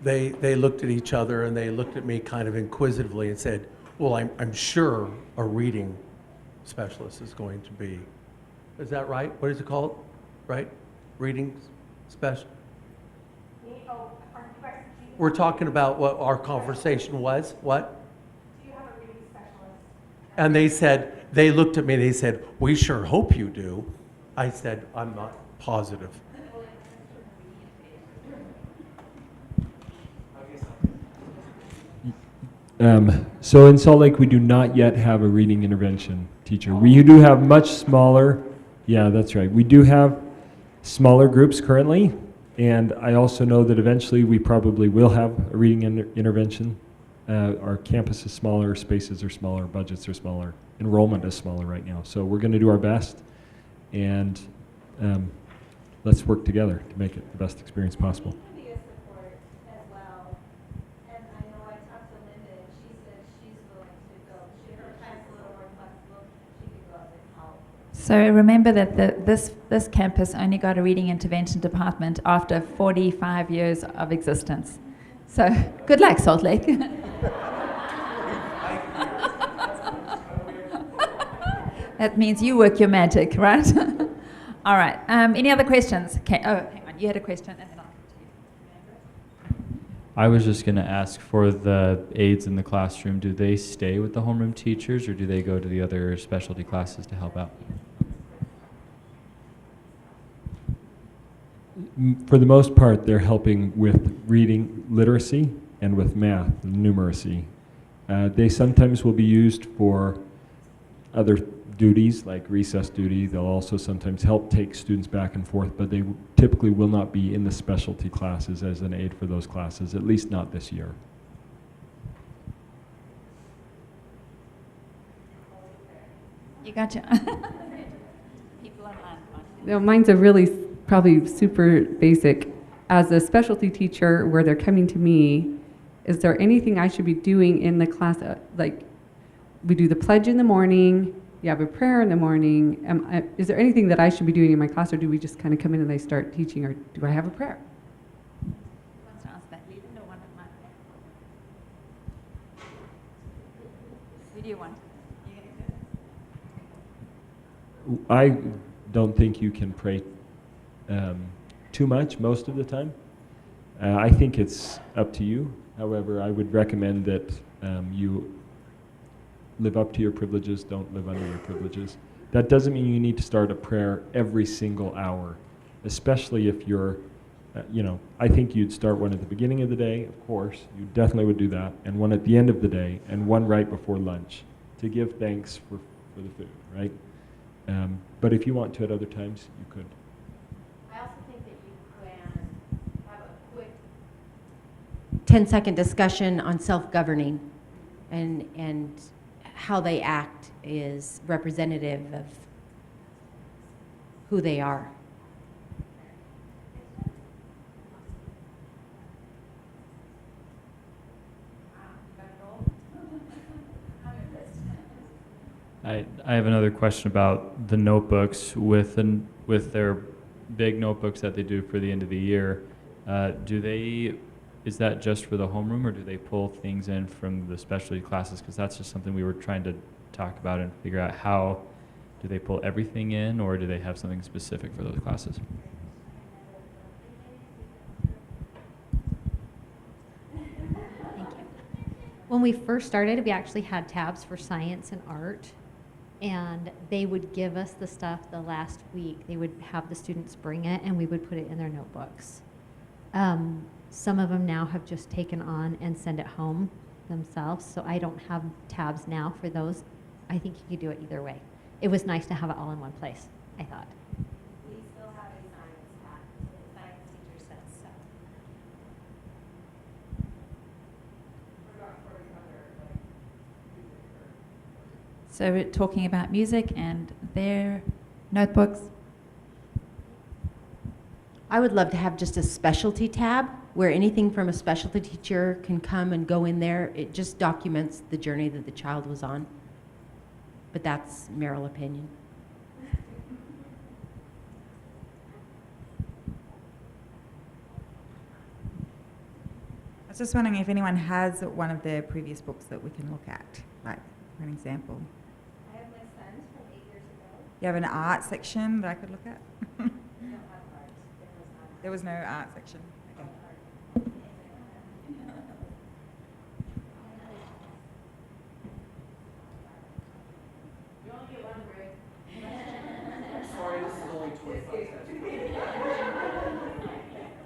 they looked at each other and they looked at me kind of inquisitively and said, well, I'm sure a reading specialist is going to be, is that right? What is it called? Right? Reading special? We're talking about what our conversation was. What? Do you have a reading specialist? And they said, they looked at me and they said, we sure hope you do. I said, I'm not positive. So in Salt Lake, we do not yet have a reading intervention teacher. We do have much smaller, yeah, that's right. We do have smaller groups currently, and I also know that eventually we probably will have a reading intervention. Our campus is smaller, spaces are smaller, budgets are smaller, enrollment is smaller right now. So we're going to do our best, and let's work together to make it the best experience possible. So remember that this campus only got a reading intervention department after 45 years of existence. So good luck, Salt Lake. That means you work your magic, right? All right. Any other questions? Okay. Oh, hang on. You had a question, and then I'll come to you. I was just going to ask for the aides in the classroom. Do they stay with the homeroom teachers, or do they go to the other specialty classes to help out? For the most part, they're helping with reading literacy and with math and numeracy. They sometimes will be used for other duties, like recess duty. They'll also sometimes help take students back and forth, but they typically will not be in the specialty classes as an aid for those classes, at least not this year. You gotcha. People online. No, mine's a really probably super basic. As a specialty teacher, where they're coming to me, is there anything I should be doing in the class? Like, we do the pledge in the morning, you have a prayer in the morning. Is there anything that I should be doing in my class, or do we just kind of come in and I start teaching, or do I have a prayer? Who wants to ask that? Leland or one of mine? Who do you want? I don't think you can pray too much most of the time. I think it's up to you. However, I would recommend that you live up to your privileges, don't live under your privileges. That doesn't mean you need to start a prayer every single hour, especially if you're, I think you'd start one at the beginning of the day, of course, you definitely would do that, and one at the end of the day, and one right before lunch to give thanks for the food, right? But if you want to at other times, you could. I also think that you can have a quick 10-second discussion on self-governing and how they act is representative of who they are. I have another question about the notebooks with their big notebooks that they do for the end of the year. Is that just for the homeroom, or do they pull things in from the specialty classes? Because that's just something we were trying to talk about and figure out. How do they pull everything in, or do they have something specific for those classes? Thank you. When we first started, we actually had tabs for science and art, and they would give us the stuff the last week. They would have the students bring it, and we would put it in their notebooks. Some of them now have just taken on and send it home themselves, so I don't have tabs now for those. I think you could do it either way. It was nice to have it all in one place, I thought. We still have a science tab. The science teacher says so. So we're talking about music and their notebooks. I would love to have just a specialty tab where anything from a specialty teacher can come and go in there. It just documents the journey that the child was on. But that's Merrill opinion. I was just wondering if anyone has one of the previous books that we can look at, like for an example. I have my son's from 8 years ago. You have an art section that I could look at? We don't have art. There was no art section. Okay. You only get one grade. Sorry, this is only 25 cents.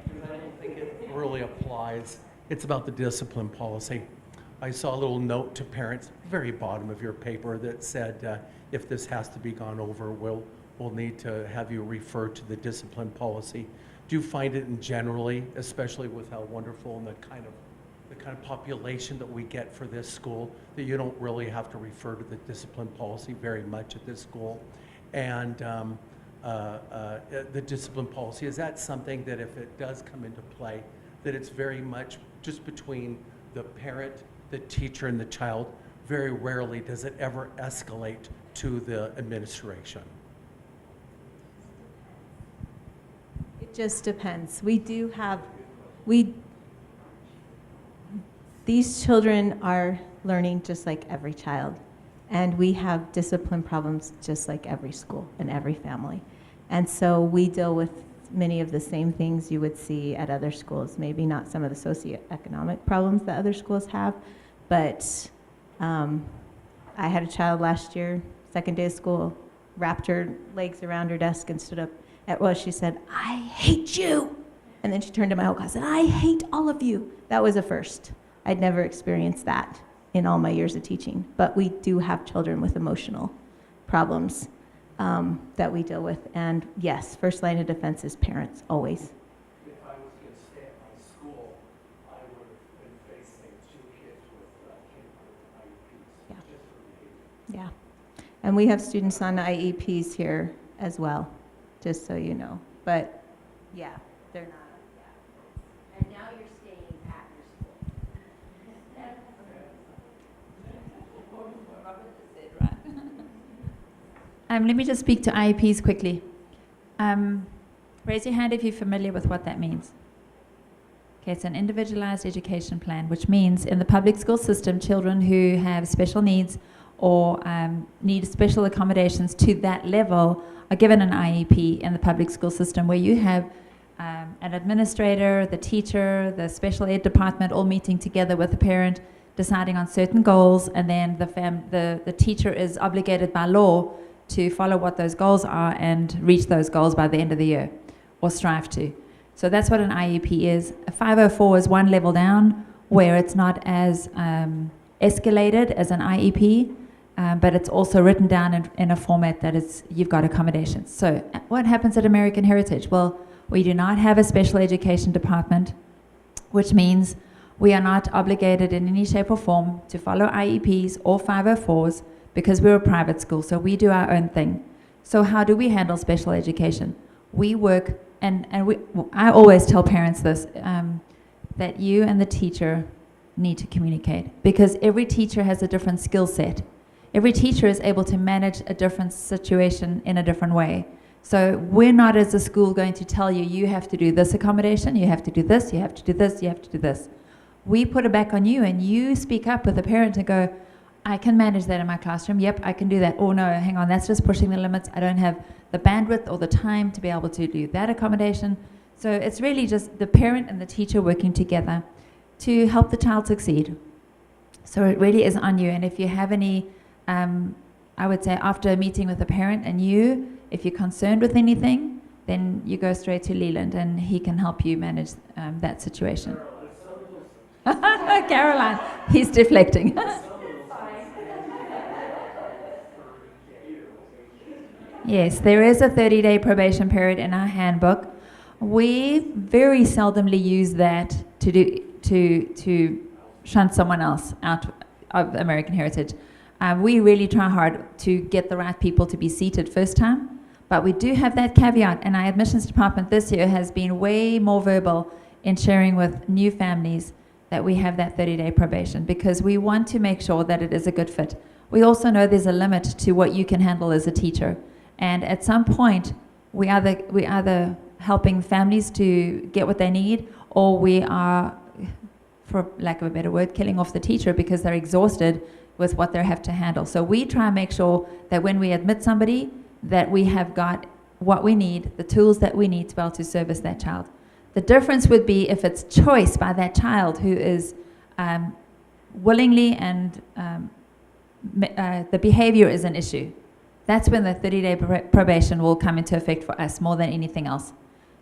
Because I don't think it really applies. It's about the discipline policy. I saw a little note to parents, very bottom of your paper, that said if this has to be gone over, we'll need to have you refer to the discipline policy. Do you find it in generally, especially with how wonderful and the kind of population that we get for this school, that you don't really have to refer to the discipline policy very much at this school? And the discipline policy, is that something that if it does come into play, that it's very much just between the parent, the teacher, and the child? Very rarely does it ever escalate to the administration. It just depends. These children are learning just like every child, and we have discipline problems just like every school and every family. And so we deal with many of the same things you would see at other schools, maybe not some of the socioeconomic problems that other schools have, but I had a child last year, second day of school, wrapped her legs around her desk and stood up. She said, "I hate you." And then she turned to my whole class and said, "I hate all of you." That was a first. I'd never experienced that in all my years of teaching. But we do have children with emotional problems that we deal with. And yes, first line of defense is parents, always. If I was going to stay at my school, I would have been facing 2 kids with IEPs. Yeah. Just for behavior. Yeah. And we have students on IEPs here as well, just so you know. But yeah, they're not. And now you're staying at your school. Let me just speak to IEPs quickly. Raise your hand if you're familiar with what that means. Okay, it's an individualized education plan, which means in the public school system, children who have special needs or need special accommodations to that level are given an IEP in the public school system, where you have an administrator, the teacher, the special ed department all meeting together with the parent, deciding on certain goals, and then the teacher is obligated by law to follow what those goals are and reach those goals by the end of the year, or strive to. So that's what an IEP is. A 504 is one level down, where it's not as escalated as an IEP, but it's also written down in a format that you've got accommodations. So what happens at American Heritage? Well, we do not have a special education department, which means we are not obligated in any shape or form to follow IEPs or 504s, because we're a private school, so we do our own thing. So how do we handle special education? We work, I always tell parents this, that you and the teacher need to communicate, because every teacher has a different skill set. Every teacher is able to manage a different situation in a different way. So we're not, as a school, going to tell you, you have to do this accommodation, you have to do this, you have to do this, you have to do this. We put it back on you, and you speak up with the parent and go, I can manage that in my classroom. Yep, I can do that. Oh no, hang on, that's just pushing the limits. I don't have the bandwidth or the time to be able to do that accommodation. So it's really just the parent and the teacher working together to help the child succeed. So it really is on you. And if you have any, I would say after a meeting with the parent and you, if you're concerned with anything, then you go straight to Leland and he can help you manage that situation. Caroline, he's deflecting. Yes, there is a 30-day probation period in our handbook. We very seldomly use that to shunt someone else out of American Heritage. We really try hard to get the right people to be seated first time, but we do have that caveat, and our admissions department this year has been way more verbal in sharing with new families that we have that 30-day probation, because we want to make sure that it is a good fit. We also know there's a limit to what you can handle as a teacher, and at some point we either helping families to get what they need, or we are, for lack of a better word, killing off the teacher because they're exhausted with what they have to handle. So we try and make sure that when we admit somebody, that we have got what we need, the tools that we need to be able to service that child. The difference would be if it's choice by that child who is willingly and the behavior is an issue. That's when the 30-day probation will come into effect for us more than anything else.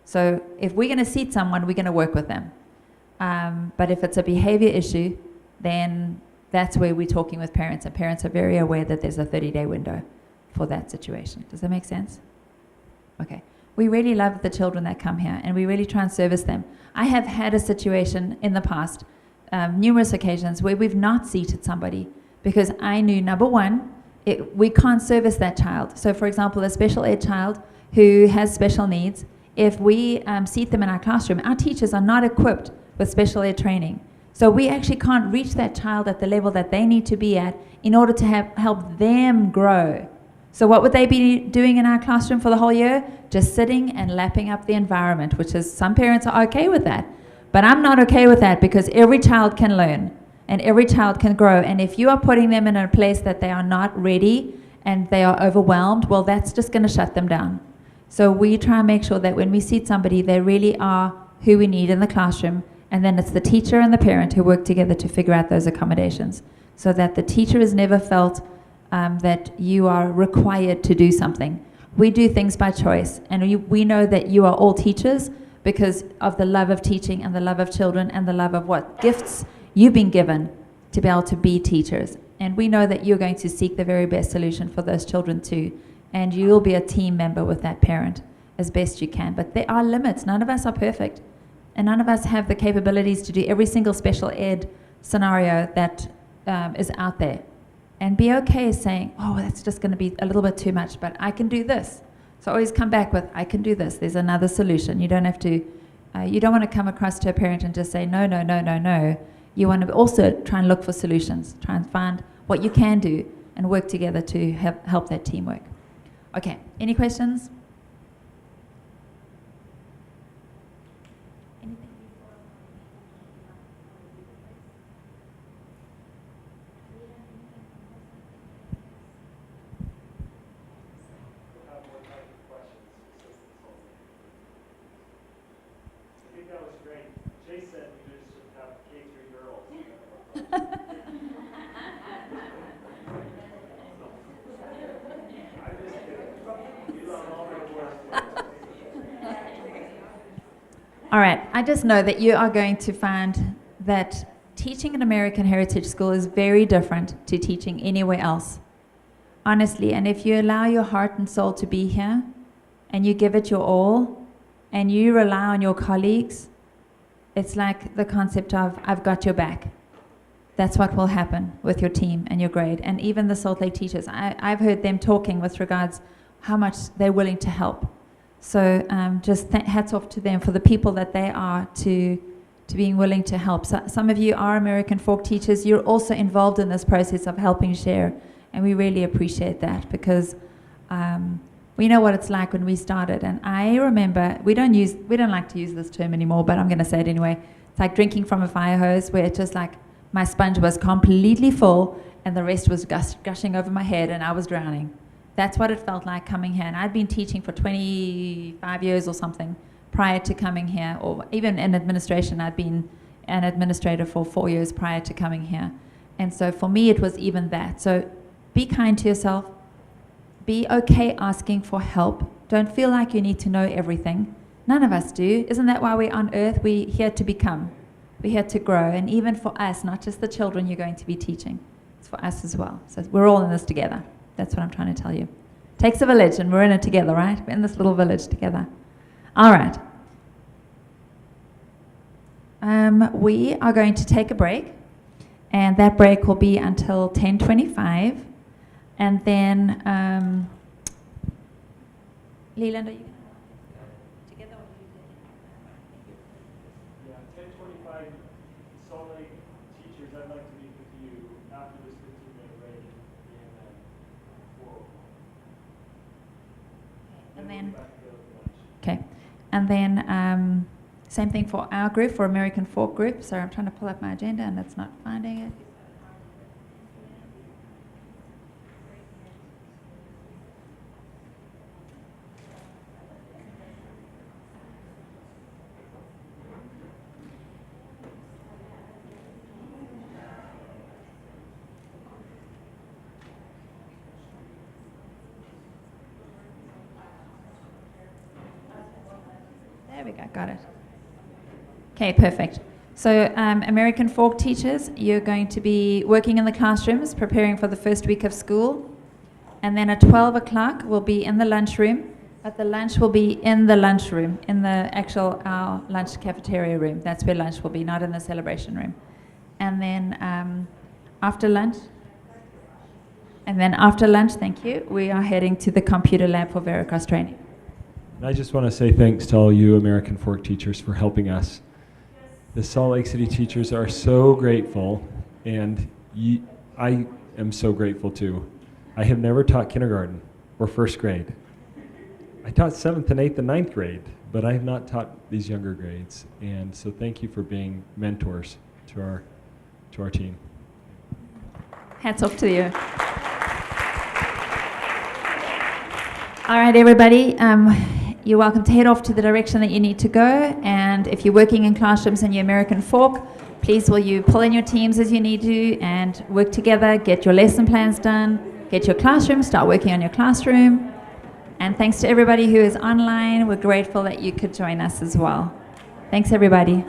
So if we're going to seat someone, we're going to work with them. But if it's a behavior issue, then that's where we're talking with parents, and parents are very aware that there's a 30-day window for that situation. Does that make sense? Okay. We really love the children that come here, and we really try and service them. I have had a situation in the past, numerous occasions, where we've not seated somebody because I knew, number one, we can't service that child. So, for example, a special ed child who has special needs, if we seat them in our classroom, our teachers are not equipped with special ed training. So we actually can't reach that child at the level that they need to be at in order to help them grow. So what would they be doing in our classroom for the whole year? Just sitting and lapping up the environment, which is, some parents are okay with that. But I'm not okay with that, because every child can learn and every child can grow. And if you are putting them in a place that they are not ready and they are overwhelmed, well, that's just going to shut them down. So we try and make sure that when we seat somebody, they really are who we need in the classroom. And then it's the teacher and the parent who work together to figure out those accommodations, so that the teacher has never felt that you are required to do something. We do things by choice, and we know that you are all teachers because of the love of teaching and the love of children and the love of what gifts you've been given to be able to be teachers. And we know that you're going to seek the very best solution for those children too, and you'll be a team member with that parent as best you can. But there are limits. None of us are perfect, and none of us have the capabilities to do every single special ed scenario that is out there. And be okay saying, oh, that's just going to be a little bit too much, but I can do this. So always come back with, I can do this. There's another solution. You don't have to, you don't want to come across to a parent and just say, no, no, no, no, no. You want to also try and look for solutions. Try and find what you can do and work together to help that teamwork. Okay, any questions? All right, I just know that you are going to find that teaching an American Heritage School is very different to teaching anywhere else. Honestly, and if you allow your heart and soul to be here, and you give it your all, and you rely on your colleagues, it's like the concept of, I've got your back. That's what will happen with your team and your grade. And even the Salt Lake teachers, I've heard them talking with regards how much they're willing to help. So just hats off to them for the people that they are to being willing to help. So some of you are American Fork teachers. You're also involved in this process of helping share And we really appreciate that because we know what it's like when we started. And I remember, we don't like to use this term anymore, but I'm going to say it anyway. It's like drinking from a fire hose, where it's just like my sponge was completely full and the rest was gushing over my head and I was drowning. That's what it felt like coming here. And I'd been teaching for 25 years or something prior to coming here, or even in administration. I'd been an administrator for 4 years prior to coming here. And so for me, it was even that. So be kind to yourself. Be okay asking for help. Don't feel like you need to know everything. None of us do. Isn't that why we're on earth? We're here to become. We're here to grow. And even for us, not just the children you're going to be teaching, it's for us as well. So we're all in this together. That's what I'm trying to tell you. Takes a village, and we're in it together, right? We're in this little village together. All right. We are going to take a break, and that break will be until 10:25. And then, Leland, are you going to together? Yeah, 10:25, Salt Lake teachers, I'd like to meet with you after this 15-minute break in 4. And then, okay. And then, same thing for our group, for American Fork group. Sorry, I'm trying to pull up my agenda and it's not finding it. There we go, got it. Okay, perfect. So American Fork teachers, you're going to be working in the classrooms, preparing for the first week of school. And then at 12 o'clock, we'll be in the lunchroom. But the lunch will be in the lunchroom, in the actual our lunch cafeteria room. That's where lunch will be, not in the celebration room. And then after lunch, thank you, we are heading to the computer lab for Veracross training. And I just want to say thanks to all you American Fork teachers for helping us. The Salt Lake City teachers are so grateful, and I am so grateful too. I have never taught kindergarten or first grade. I taught 7th and 8th and 9th grade, but I have not taught these younger grades. And so thank you for being mentors to our team. Hats off to you. All right, everybody. You're welcome to head off to the direction that you need to go. And if you're working in classrooms in your American Fork, please will you pull in your teams as you need to and work together, get your lesson plans done, get your classroom, start working on your classroom. And thanks to everybody who is online. We're grateful that you could join us as well. Thanks, everybody.